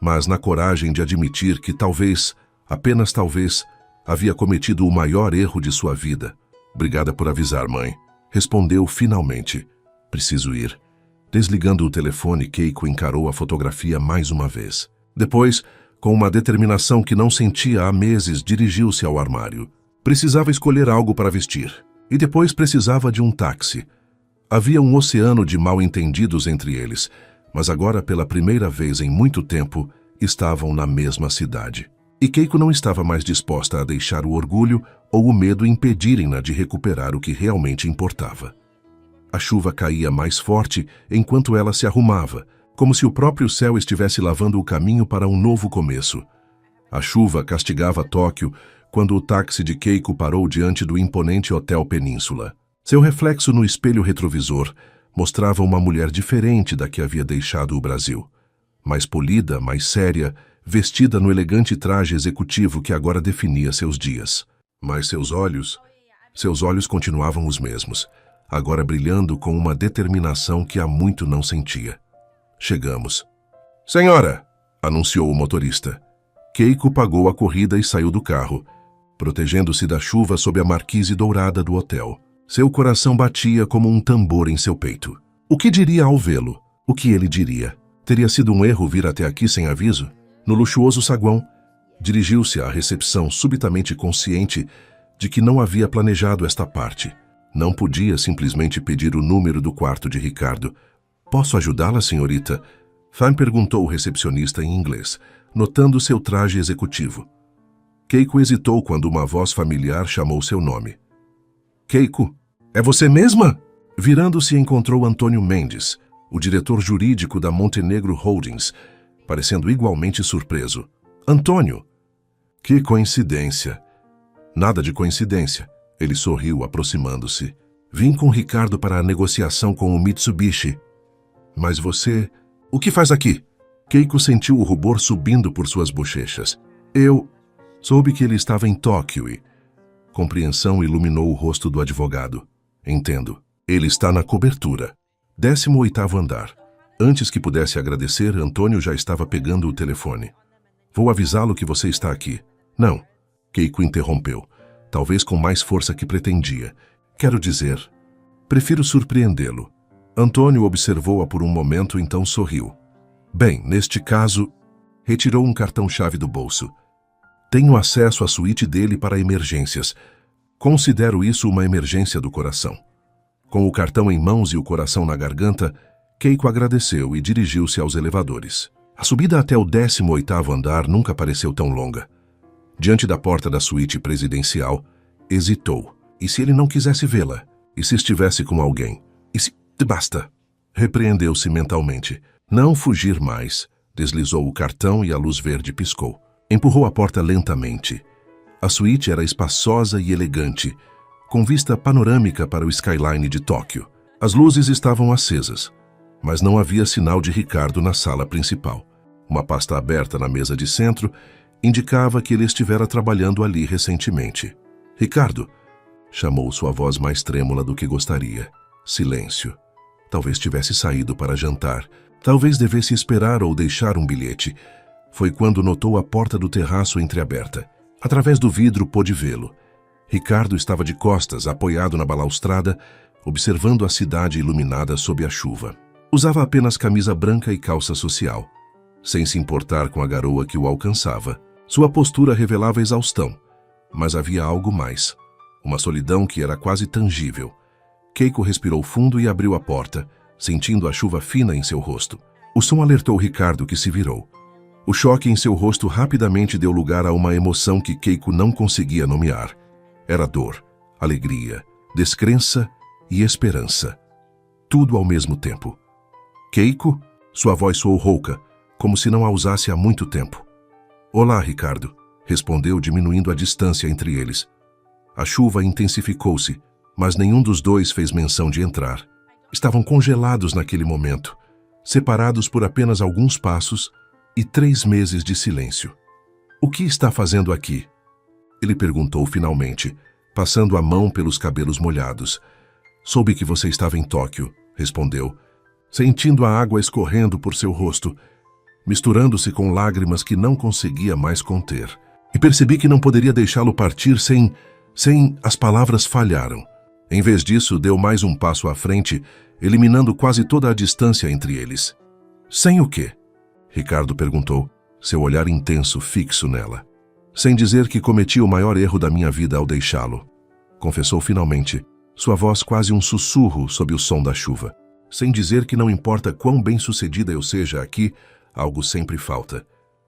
mas na coragem de admitir que talvez, apenas talvez, havia cometido o maior erro de sua vida? Obrigada por avisar, mãe. Respondeu finalmente. Preciso ir. Desligando o telefone, Keiko encarou a fotografia mais uma vez. Depois, com uma determinação que não sentia há meses, dirigiu-se ao armário. Precisava escolher algo para vestir. E depois precisava de um táxi. Havia um oceano de mal-entendidos entre eles, mas agora, pela primeira vez em muito tempo, estavam na mesma cidade. E Keiko não estava mais disposta a deixar o orgulho ou o medo impedirem-na de recuperar o que realmente importava. A chuva caía mais forte enquanto ela se arrumava, como se o próprio céu estivesse lavando o caminho para um novo começo. A chuva castigava Tóquio quando o táxi de Keiko parou diante do imponente Hotel Península. Seu reflexo no espelho retrovisor mostrava uma mulher diferente da que havia deixado o Brasil. Mais polida, mais séria, vestida no elegante traje executivo que agora definia seus dias. Mas seus olhos continuavam os mesmos, agora brilhando com uma determinação que há muito não sentia. Chegamos. Senhora, anunciou o motorista. Keiko pagou a corrida e saiu do carro, protegendo-se da chuva sob a marquise dourada do hotel. Seu coração batia como um tambor em seu peito. O que diria ao vê-lo? O que ele diria? Teria sido um erro vir até aqui sem aviso? No luxuoso saguão, dirigiu-se à recepção subitamente consciente de que não havia planejado esta parte. Não podia simplesmente pedir o número do quarto de Ricardo. Posso ajudá-la, senhorita? Fan perguntou o recepcionista em inglês, notando seu traje executivo. Keiko hesitou quando uma voz familiar chamou seu nome. Keiko, é você mesma? Virando-se, encontrou Antônio Mendes, o diretor jurídico da Montenegro Holdings, parecendo igualmente surpreso. Antônio! Que coincidência! Nada de coincidência. Ele sorriu, aproximando-se. Vim com Ricardo para a negociação com o Mitsubishi. Mas você... O que faz aqui? Keiko sentiu o rubor subindo por suas bochechas. Eu... Soube que ele estava em Tóquio e... Compreensão iluminou o rosto do advogado. Entendo. Ele está na cobertura. 18º andar. Antes que pudesse agradecer, Antônio já estava pegando o telefone. Vou avisá-lo que você está aqui. Não. Keiko interrompeu, talvez com mais força que pretendia. Quero dizer, prefiro surpreendê-lo. Antônio observou-a por um momento, então sorriu. Bem, neste caso, retirou um cartão-chave do bolso. Tenho acesso à suíte dele para emergências. Considero isso uma emergência do coração. Com o cartão em mãos e o coração na garganta, Keiko agradeceu e dirigiu-se aos elevadores. A subida até o 18º andar nunca pareceu tão longa. Diante da porta da suíte presidencial, hesitou. E se ele não quisesse vê-la? E se estivesse com alguém? E se... Basta! Repreendeu-se mentalmente. Não fugir mais. Deslizou o cartão e a luz verde piscou. Empurrou a porta lentamente. A suíte era espaçosa e elegante, com vista panorâmica para o skyline de Tóquio. As luzes estavam acesas, mas não havia sinal de Ricardo na sala principal. Uma pasta aberta na mesa de centro indicava que ele estivera trabalhando ali recentemente. Ricardo, chamou sua voz mais trêmula do que gostaria. Silêncio. Talvez tivesse saído para jantar. Talvez devesse esperar ou deixar um bilhete. Foi quando notou a porta do terraço entreaberta. Através do vidro pôde vê-lo. Ricardo estava de costas, apoiado na balaustrada, observando a cidade iluminada sob a chuva. Usava apenas camisa branca e calça social, sem se importar com a garoa que o alcançava. Sua postura revelava exaustão, mas havia algo mais. Uma solidão que era quase tangível. Keiko respirou fundo e abriu a porta, sentindo a chuva fina em seu rosto. O som alertou Ricardo, que se virou. O choque em seu rosto rapidamente deu lugar a uma emoção que Keiko não conseguia nomear. Era dor, alegria, descrença e esperança. Tudo ao mesmo tempo. Keiko? Sua voz soou rouca, como se não a usasse há muito tempo. Olá, Ricardo, respondeu, diminuindo a distância entre eles. A chuva intensificou-se, mas nenhum dos dois fez menção de entrar. Estavam congelados naquele momento, separados por apenas alguns passos e 3 meses de silêncio. O que está fazendo aqui? Ele perguntou finalmente, passando a mão pelos cabelos molhados. Soube que você estava em Tóquio, respondeu, sentindo a água escorrendo por seu rosto, misturando-se com lágrimas que não conseguia mais conter. E percebi que não poderia deixá-lo partir sem... As palavras falharam. Em vez disso, deu mais um passo à frente, eliminando quase toda a distância entre eles. Sem o quê? Ricardo perguntou, seu olhar intenso fixo nela. Sem dizer que cometi o maior erro da minha vida ao deixá-lo. Confessou finalmente, sua voz quase um sussurro sob o som da chuva. Sem dizer que não importa quão bem-sucedida eu seja aqui, algo sempre falta.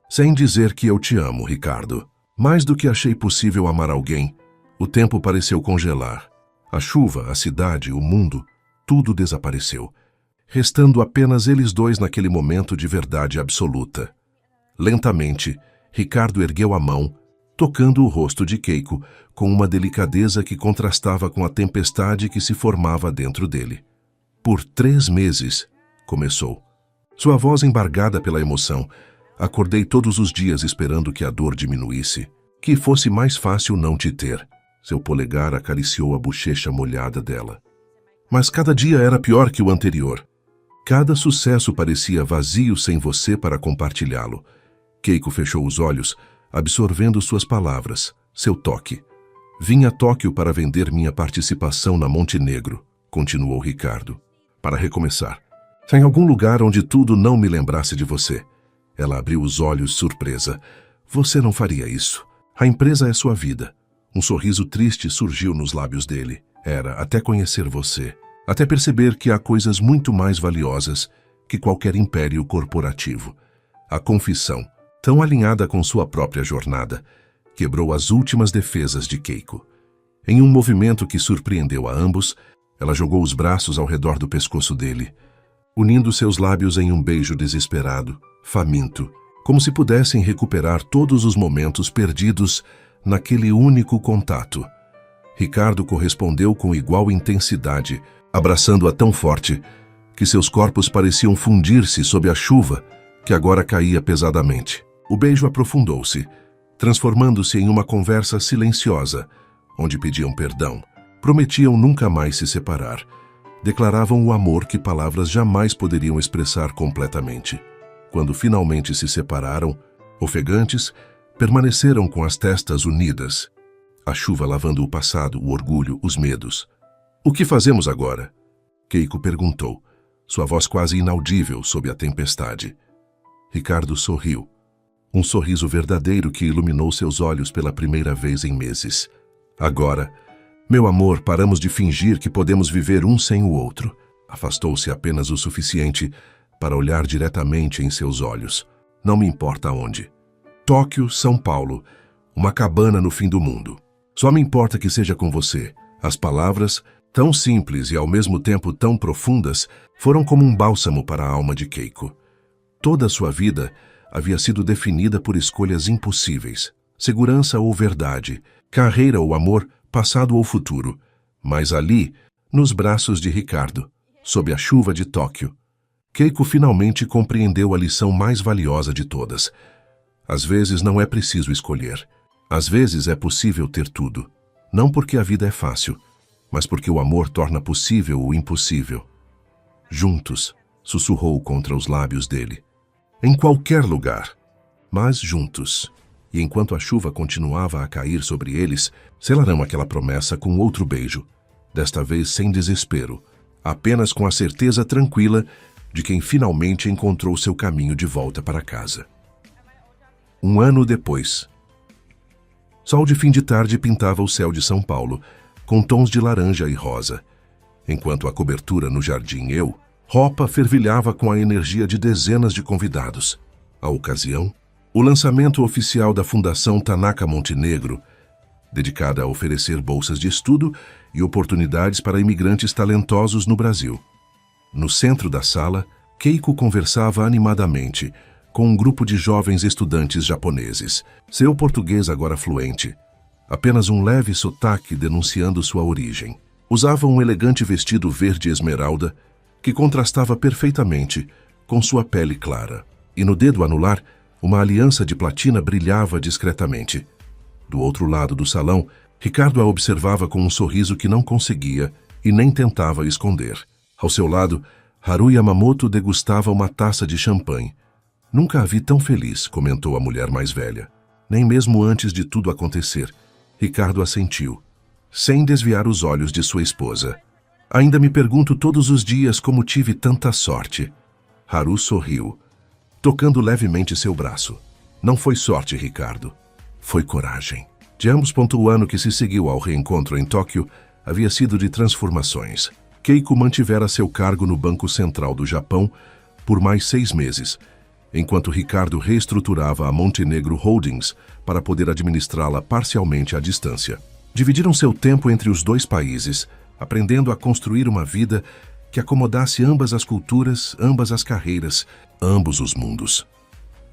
Sem dizer que eu te amo, Ricardo. Mais do que achei possível amar alguém, O tempo pareceu congelar. A chuva, a cidade, o mundo, tudo desapareceu, restando apenas eles dois naquele momento de verdade absoluta. Lentamente, Ricardo ergueu a mão, tocando o rosto de Keiko, com uma delicadeza que contrastava com a tempestade que se formava dentro dele. Por 3 meses, começou. Sua voz embargada pela emoção. Acordei todos os dias esperando que a dor diminuísse, que fosse mais fácil não te ter. Seu polegar acariciou a bochecha molhada dela. Mas cada dia era pior que o anterior. Cada sucesso parecia vazio sem você para compartilhá-lo. Keiko fechou os olhos, absorvendo suas palavras, seu toque. Vim a Tóquio para vender minha participação na Montenegro, continuou Ricardo. Para recomeçar. Em algum lugar onde tudo não me lembrasse de você. Ela abriu os olhos, surpresa. Você não faria isso. A empresa é sua vida. Um sorriso triste surgiu nos lábios dele. Era até conhecer você. Até perceber que há coisas muito mais valiosas que qualquer império corporativo. A confissão, tão alinhada com sua própria jornada, quebrou as últimas defesas de Keiko. Em um movimento que surpreendeu a ambos, ela jogou os braços ao redor do pescoço dele, unindo seus lábios em um beijo desesperado, faminto, como se pudessem recuperar todos os momentos perdidos naquele único contato. Ricardo correspondeu com igual intensidade, abraçando-a tão forte que seus corpos pareciam fundir-se sob a chuva que agora caía pesadamente. O beijo aprofundou-se, transformando-se em uma conversa silenciosa, onde pediam perdão, prometiam nunca mais se separar, declaravam o amor que palavras jamais poderiam expressar completamente. Quando finalmente se separaram, ofegantes, permaneceram com as testas unidas, a chuva lavando o passado, o orgulho, os medos. O que fazemos agora? Keiko perguntou, sua voz quase inaudível sob a tempestade. Ricardo sorriu, um sorriso verdadeiro que iluminou seus olhos pela primeira vez em meses. Agora, meu amor, paramos de fingir que podemos viver um sem o outro. Afastou-se apenas o suficiente para olhar diretamente em seus olhos. Não me importa onde. Tóquio, São Paulo, uma cabana no fim do mundo. Só me importa que seja com você. As palavras, tão simples e ao mesmo tempo tão profundas, foram como um bálsamo para a alma de Keiko. Toda a sua vida havia sido definida por escolhas impossíveis. Segurança ou verdade, carreira ou amor, passado ou futuro. Mas ali, nos braços de Ricardo, sob a chuva de Tóquio, Keiko finalmente compreendeu a lição mais valiosa de todas. Às vezes não é preciso escolher. Às vezes é possível ter tudo. Não porque a vida é fácil, mas porque o amor torna possível o impossível. Juntos, sussurrou contra os lábios dele. Em qualquer lugar, mas juntos. E enquanto a chuva continuava a cair sobre eles, selaram aquela promessa com outro beijo, desta vez sem desespero, apenas com a certeza tranquila de quem finalmente encontrou seu caminho de volta para casa. 1 ano depois. Sol de fim de tarde pintava o céu de São Paulo, com tons de laranja e rosa, enquanto a cobertura no Jardim Ropa fervilhava com a energia de dezenas de convidados. A ocasião, o lançamento oficial da Fundação Tanaka Montenegro, dedicada a oferecer bolsas de estudo e oportunidades para imigrantes talentosos no Brasil. No centro da sala, Keiko conversava animadamente com um grupo de jovens estudantes japoneses, seu português agora fluente, apenas um leve sotaque denunciando sua origem. Usava um elegante vestido verde esmeralda que contrastava perfeitamente com sua pele clara, e no dedo anular, uma aliança de platina brilhava discretamente. Do outro lado do salão, Ricardo a observava com um sorriso que não conseguia e nem tentava esconder. Ao seu lado, Haru Yamamoto degustava uma taça de champanhe. Nunca a vi tão feliz, comentou a mulher mais velha. Nem mesmo antes de tudo acontecer. Ricardo assentiu, sem desviar os olhos de sua esposa. Ainda me pergunto todos os dias como tive tanta sorte. Haru sorriu, tocando levemente seu braço. Não foi sorte, Ricardo. Foi coragem. De ambos, o ano que se seguiu ao reencontro em Tóquio havia sido de transformações. Keiko mantivera seu cargo no Banco Central do Japão por mais 6 meses, enquanto Ricardo reestruturava a Montenegro Holdings para poder administrá-la parcialmente à distância. Dividiram seu tempo entre os dois países, aprendendo a construir uma vida que acomodasse ambas as culturas, ambas as carreiras, ambos os mundos.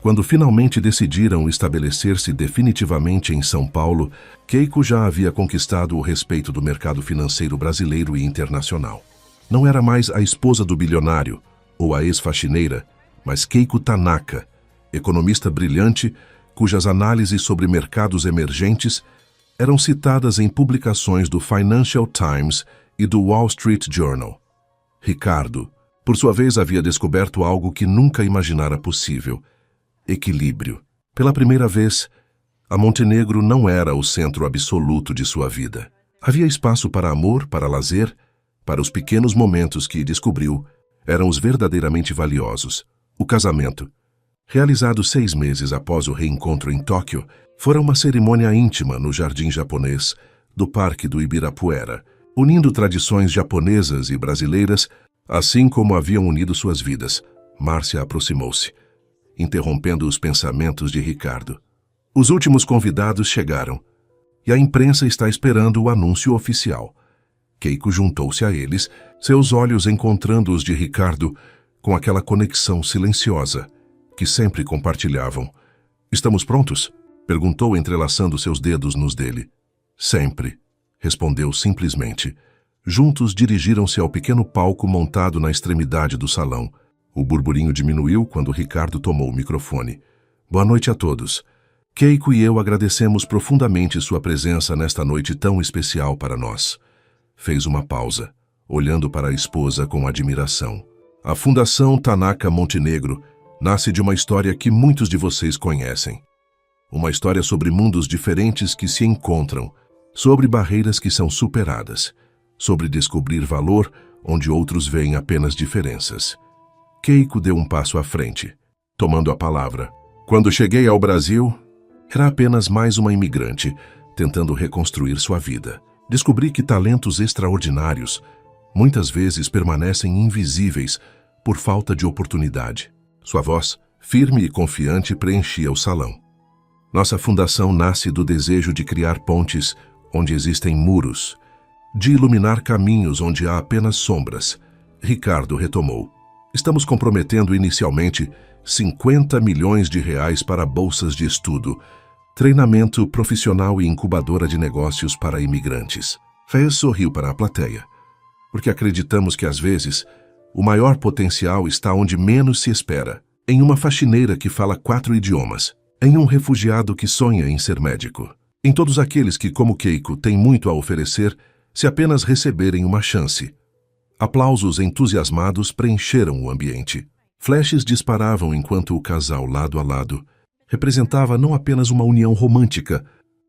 Quando finalmente decidiram estabelecer-se definitivamente em São Paulo, Keiko já havia conquistado o respeito do mercado financeiro brasileiro e internacional. Não era mais a esposa do bilionário ou a ex-faxineira, mas Keiko Tanaka, economista brilhante, cujas análises sobre mercados emergentes eram citadas em publicações do Financial Times e do Wall Street Journal. Ricardo, por sua vez, havia descoberto algo que nunca imaginara possível: equilíbrio. Pela primeira vez, a Montenegro não era o centro absoluto de sua vida. Havia espaço para amor, para lazer, para os pequenos momentos que, descobriu, eram os verdadeiramente valiosos. O casamento, realizado 6 meses após o reencontro em Tóquio, fora uma cerimônia íntima no jardim japonês do Parque do Ibirapuera, unindo tradições japonesas e brasileiras, assim como haviam unido suas vidas. Márcia aproximou-se, interrompendo os pensamentos de Ricardo. Os últimos convidados chegaram, e a imprensa está esperando o anúncio oficial. Keiko juntou-se a eles, seus olhos encontrando os de Ricardo com aquela conexão silenciosa que sempre compartilhavam. "Estamos prontos?" perguntou, entrelaçando seus dedos nos dele. "Sempre", respondeu simplesmente. Juntos dirigiram-se ao pequeno palco montado na extremidade do salão. O burburinho diminuiu quando Ricardo tomou o microfone. "Boa noite a todos. Keiko e eu agradecemos profundamente sua presença nesta noite tão especial para nós." Fez uma pausa, olhando para a esposa com admiração. "A Fundação Tanaka Montenegro nasce de uma história que muitos de vocês conhecem. Uma história sobre mundos diferentes que se encontram, sobre barreiras que são superadas, sobre descobrir valor onde outros veem apenas diferenças." Keiko deu um passo à frente, tomando a palavra. "Quando cheguei ao Brasil, era apenas mais uma imigrante, tentando reconstruir sua vida. Descobri que talentos extraordinários muitas vezes permanecem invisíveis por falta de oportunidade." Sua voz, firme e confiante, preenchia o salão. "Nossa fundação nasce do desejo de criar pontes onde existem muros, de iluminar caminhos onde há apenas sombras." Ricardo retomou. "Estamos comprometendo inicialmente 50 milhões de reais para bolsas de estudo, treinamento profissional e incubadora de negócios para imigrantes." Fez sorriu para a plateia, porque acreditamos que às vezes o maior potencial está onde menos se espera, em uma faxineira que fala 4 idiomas, em um refugiado que sonha em ser médico, em todos aqueles que, como Keiko, têm muito a oferecer se apenas receberem uma chance. Aplausos entusiasmados preencheram o ambiente. Flashes disparavam enquanto o casal, lado a lado, representava não apenas uma união romântica,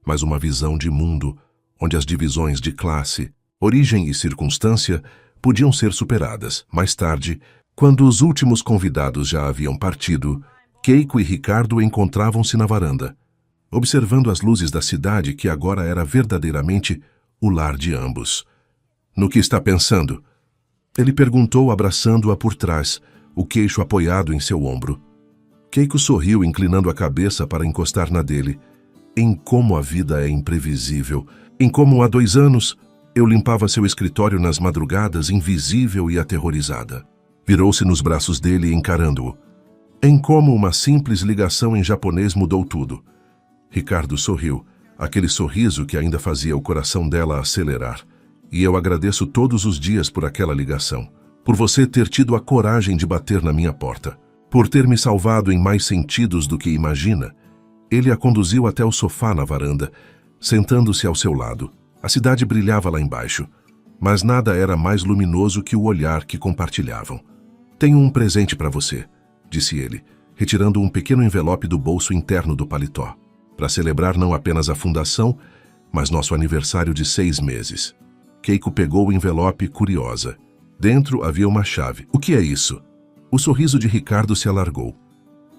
mas uma visão de mundo onde as divisões de classe, origem e circunstância podiam ser superadas. Mais tarde, quando os últimos convidados já haviam partido, Keiko e Ricardo encontravam-se na varanda, observando as luzes da cidade que agora era verdadeiramente o lar de ambos. "No que está pensando?" ele perguntou, abraçando-a por trás, o queixo apoiado em seu ombro. Keiko sorriu, inclinando a cabeça para encostar na dele. "Em como a vida é imprevisível, em como há 2 anos eu limpava seu escritório nas madrugadas, invisível e aterrorizada." Virou-se nos braços dele, encarando-o. "Em como uma simples ligação em japonês mudou tudo." Ricardo sorriu, aquele sorriso que ainda fazia o coração dela acelerar. "E eu agradeço todos os dias por aquela ligação, por você ter tido a coragem de bater na minha porta, por ter me salvado em mais sentidos do que imagina." Ele a conduziu até o sofá na varanda, sentando-se ao seu lado. A cidade brilhava lá embaixo, mas nada era mais luminoso que o olhar que compartilhavam. "Tenho um presente para você", disse ele, retirando um pequeno envelope do bolso interno do paletó, para celebrar não apenas a fundação, mas nosso aniversário de 6 meses. Keiko pegou o envelope, curiosa. Dentro havia uma chave. "O que é isso?" O sorriso de Ricardo se alargou.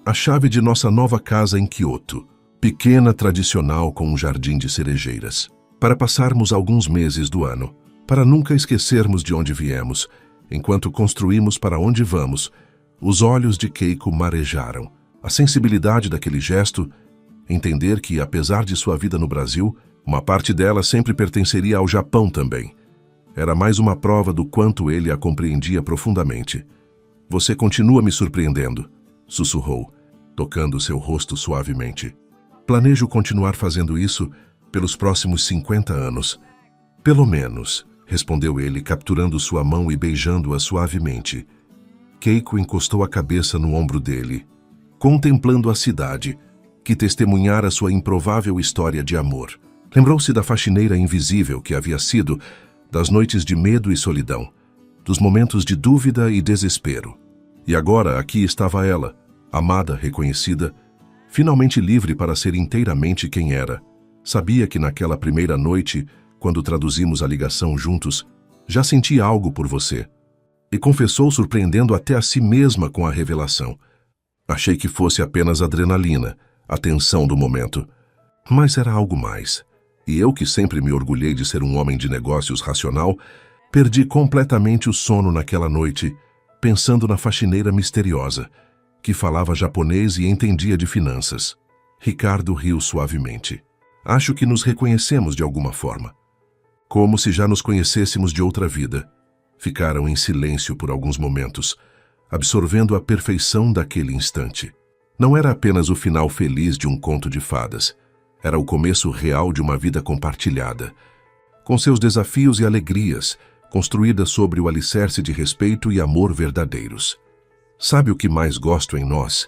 "A chave de nossa nova casa em Kyoto, pequena, tradicional, com um jardim de cerejeiras, para passarmos alguns meses do ano, para nunca esquecermos de onde viemos, enquanto construímos para onde vamos." Os olhos de Keiko marejaram. A sensibilidade daquele gesto, entender que, apesar de sua vida no Brasil, Uma parte dela sempre pertenceria ao Japão também. Era mais uma prova do quanto ele a compreendia profundamente. Você continua me surpreendendo, sussurrou, tocando seu rosto suavemente. Planejo continuar fazendo isso pelos próximos 50 anos. Pelo menos, respondeu ele, capturando sua mão e beijando-a suavemente. Keiko encostou a cabeça no ombro dele, contemplando a cidade, que testemunhara sua improvável história de amor. Lembrou-se da faxineira invisível que havia sido, das noites de medo e solidão, dos momentos de dúvida e desespero. E agora aqui estava ela, amada, reconhecida, finalmente livre para ser inteiramente quem era. Sabia que naquela primeira noite, quando traduzimos a ligação juntos, já sentia algo por você. E confessou, surpreendendo até a si mesma com a revelação. Achei que fosse apenas adrenalina, a tensão do momento. Mas era algo mais. E eu, que sempre me orgulhei de ser um homem de negócios racional, perdi completamente o sono naquela noite, pensando na faxineira misteriosa, que falava japonês e entendia de finanças. Ricardo riu suavemente. Acho que nos reconhecemos de alguma forma. Como se já nos conhecêssemos de outra vida. Ficaram em silêncio por alguns momentos, absorvendo a perfeição daquele instante. Não era apenas o final feliz de um conto de fadas. Era o começo real de uma vida compartilhada, com seus desafios e alegrias, construída sobre o alicerce de respeito e amor verdadeiros. Sabe o que mais gosto em nós?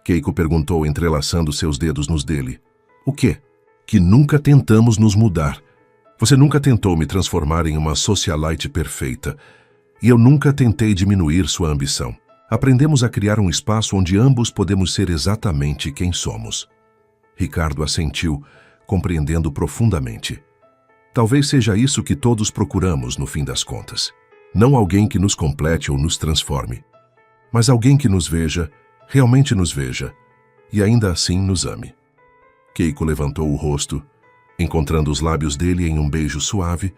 Keiko perguntou, entrelaçando seus dedos nos dele. O quê? Que nunca tentamos nos mudar. Você nunca tentou me transformar em uma socialite perfeita, e eu nunca tentei diminuir sua ambição. Aprendemos a criar um espaço onde ambos podemos ser exatamente quem somos. Ricardo assentiu, compreendendo profundamente. Talvez seja isso que todos procuramos no fim das contas. Não alguém que nos complete ou nos transforme, mas alguém que nos veja, realmente nos veja, e ainda assim nos ame. Keiko levantou o rosto, encontrando os lábios dele em um beijo suave,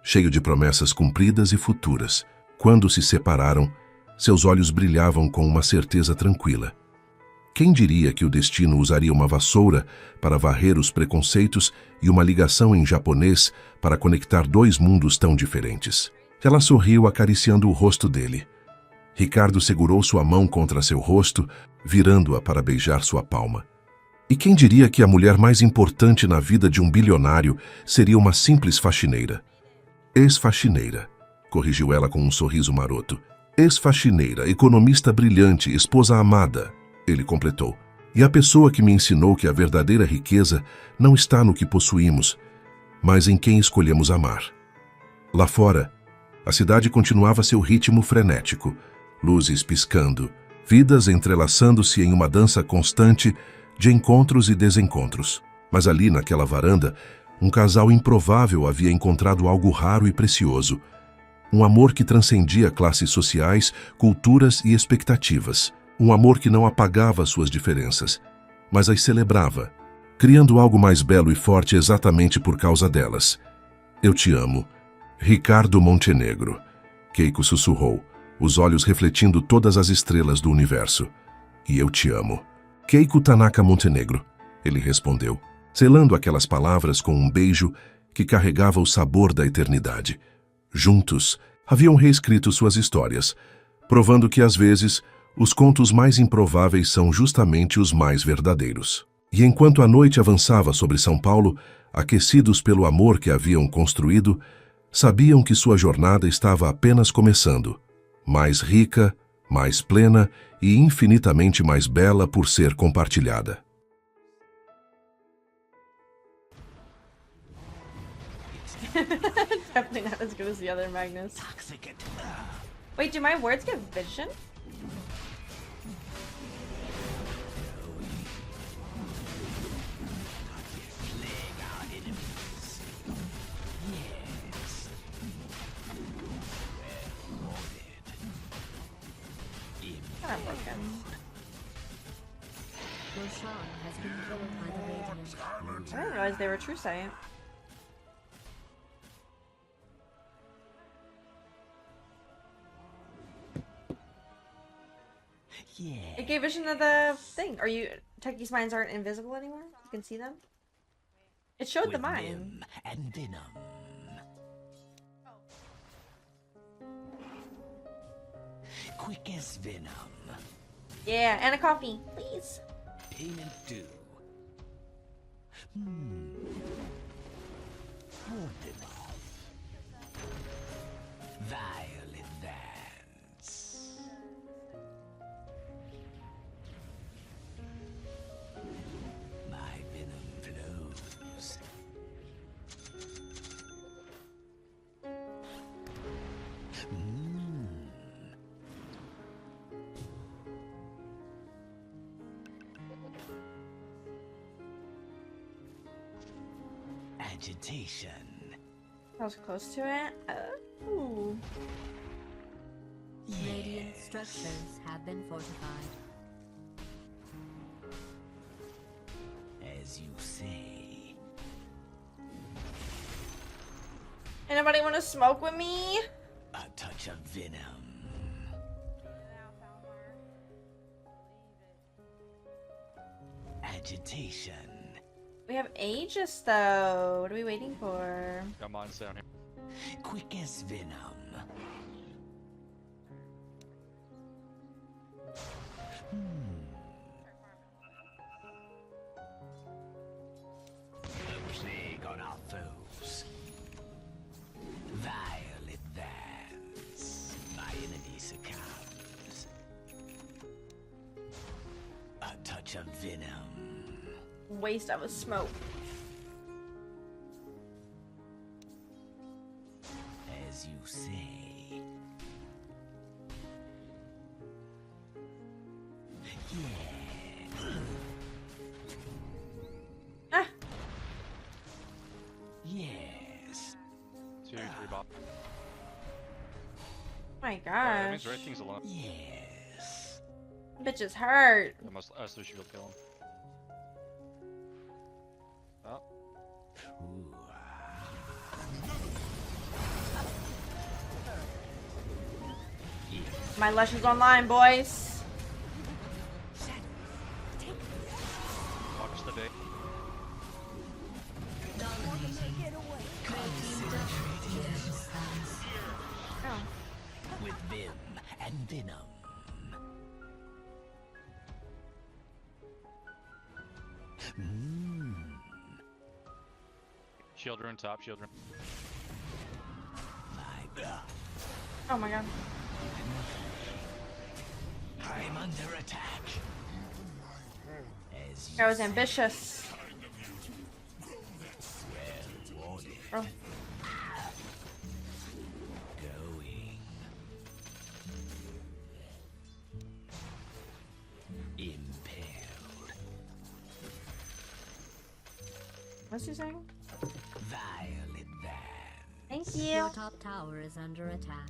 cheio de promessas cumpridas e futuras. Quando se separaram, seus olhos brilhavam com uma certeza tranquila. Quem diria que o destino usaria uma vassoura para varrer os preconceitos e uma ligação em japonês para conectar dois mundos tão diferentes? Ela sorriu, acariciando o rosto dele. Ricardo segurou sua mão contra seu rosto, virando-a para beijar sua palma. E quem diria que a mulher mais importante na vida de um bilionário seria uma simples faxineira? Ex-faxineira, corrigiu ela com um sorriso maroto. Ex-faxineira, economista brilhante, esposa amada, ele completou. E a pessoa que me ensinou que a verdadeira riqueza não está no que possuímos, mas em quem escolhemos amar. Lá fora, a cidade continuava seu ritmo frenético, luzes piscando, vidas entrelaçando-se em uma dança constante de encontros e desencontros. Mas ali, naquela varanda, um casal improvável havia encontrado algo raro e precioso. Um amor que transcendia classes sociais, culturas e expectativas. Um amor que não apagava suas diferenças, mas as celebrava, criando algo mais belo e forte exatamente por causa delas. Eu te amo. Ricardo Montenegro. Keiko sussurrou, os olhos refletindo todas as estrelas do universo. E eu te amo. Keiko Tanaka Montenegro, ele respondeu, selando aquelas palavras com um beijo que carregava o sabor da eternidade. Juntos, haviam reescrito suas histórias, provando que, às vezes, os contos mais improváveis são justamente os mais verdadeiros. E enquanto a noite avançava sobre São Paulo, aquecidos pelo amor que haviam construído, sabiam que sua jornada estava apenas começando, mais rica, mais plena e infinitamente mais bela por ser compartilhada.
Definitely not as good as the other Magnus. Wait, do my words get vision? I'm broken. I didn't realize they were true sight.
Yeah.
It gave vision to the thing. Are you Techie's minds aren't invisible anymore? You can see them? It showed the
with
mine.
vim and venom. Quick as venom.
Yeah, and a coffee, please.
Payment due. Hold them off. Vile advance. My venom flows. Agitation.
I was close to it. Ooh.
Radiant structures have been fortified.
As you say.
Anybody want to smoke with me?
A touch of venom. Agitation.
We have Aegis though. What are we waiting for?
Got mines down here.
Quick as venom. A plague on our foes. Vile advance. My enemy succumbs. A touch of venom.
Waste of a smoke.
As you say. Yeah.
Ah,
Yes.
2, 3 bot.
my
That
gosh.
means red king's alone.
Yes.
Bitch is hurt.
I must Sushi will kill him. Oh,
Ooh.
My Lush is online, boys.
watch the day.
Oh.
With vim and venom.
Shield rune top, shield rune.
Oh my god.
I'm under attack. As you
I was ambitious.
well wanted.
Oh.
Going. Impaled.
What's he saying?
Vile advance.
Thank you.
Your top tower is under attack.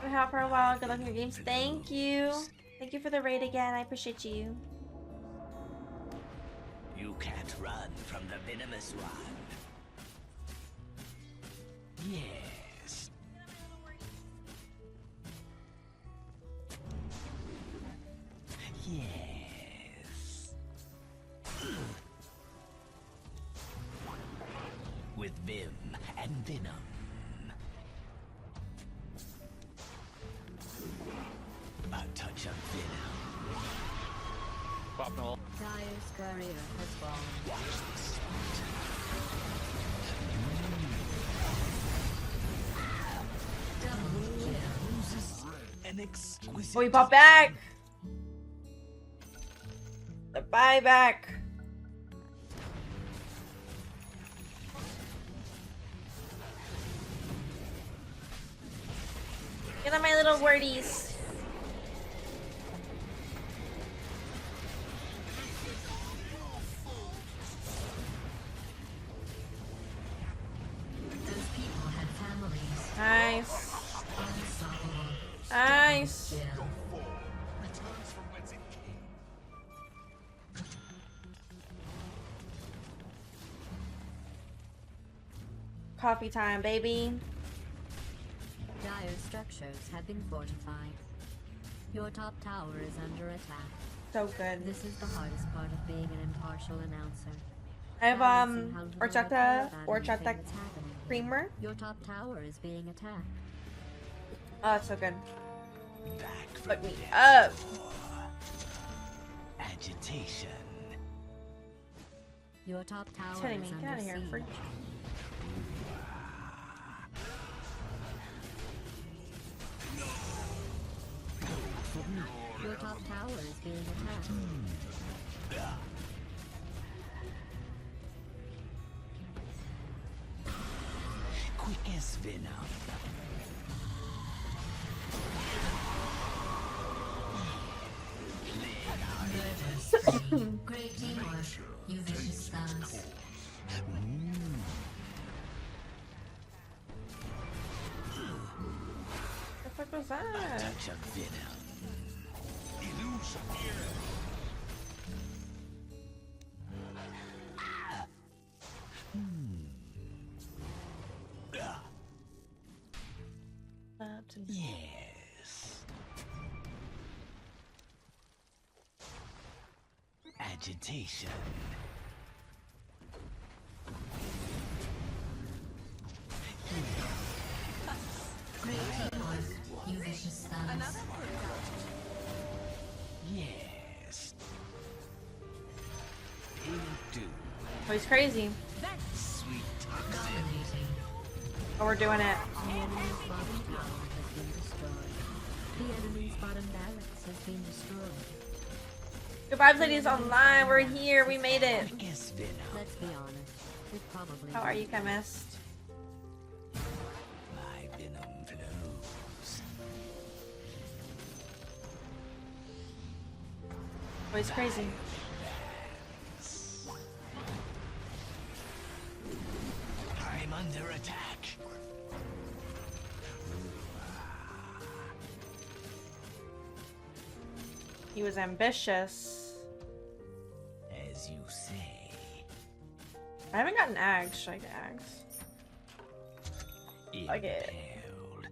Been out for a while. Good luck in your games. Thank you. Thank you for the raid again. I appreciate you.
You can't run from the venomous one. Yes. Yes. With vim and venom. A touch of venom.
Pop null.
Dire's courier has fallen.
Watch this.
Double kill.
An exquisite.
Oh, we bought back. The buyback. Get on my little wordies.
Those people had families.
Nice.
Unstoppable.
Nice.
Kill.
Returns from whence it came.
Coffee time, baby.
Dire structures have been fortified. Your top tower is under attack.
so good.
This is the hardest part of being an impartial announcer.
I have
Balancing how little I care
horchata
about anything that's happening.
creamer.
Your top tower is being attacked.
Oh, that's so good.
Back from
Fuck me
death.
up.
Agitation.
Your top tower
Kidding
is
me.
under
Get out of here,
siege.
freak.
Your top tower is being attacked.
Quick as venom.
Great teamwork. You vicious thugs.
The fuck was that?
Touch of venom. Illusion. Yes. Agitation.
Great teamwork. You vicious thugs.
Yes. Into
Oh, he's crazy.
sweet toxin.
Dominating.
Oh, we're doing it.
The enemy's bottom tower has been destroyed. The enemy's bottom barracks has been destroyed.
Good vibes, ladies online. We're here. We made it.
Quick as venom.
Let's be honest. We probably
How are you, chemist?
My venom flows.
Oh, he's crazy.
I'm under attack.
He was ambitious.
As you say.
I haven't gotten Ags. Should I get Ags? Fuck it.
Impaled.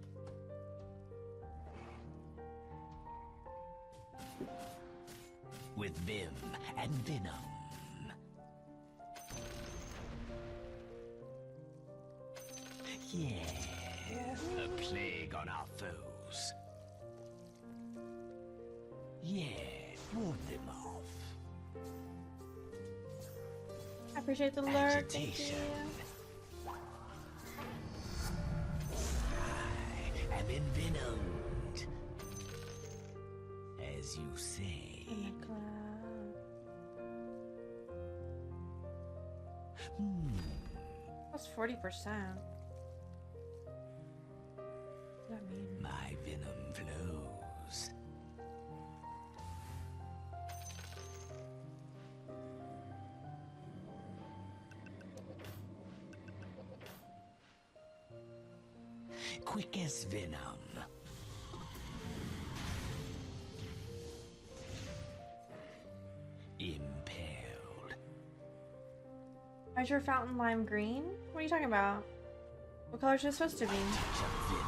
With vim and venom. Yeah, a plague on our foes. Yeah, ward them off.
I appreciate the lurk. Thank
Agitation.
you.
I am envenomed. As you say.
In the cloud. That's 40%. What does that mean?
My venom flows. Quick as venom. Impaled.
Why's your fountain lime green? What are you talking about? What color is it supposed to be?
Touch of venom.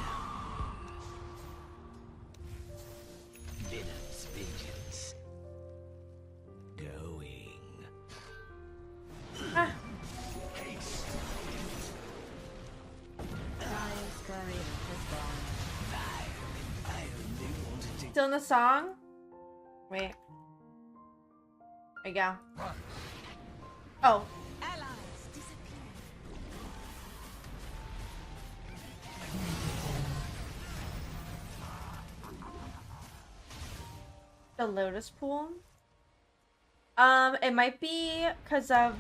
Venom's vengeance. Going.
Ah,
Dyer's courier has gone.
I only wanted to
still in the song? Wait. There you go. Oh. The Lotus Pool? It might be because of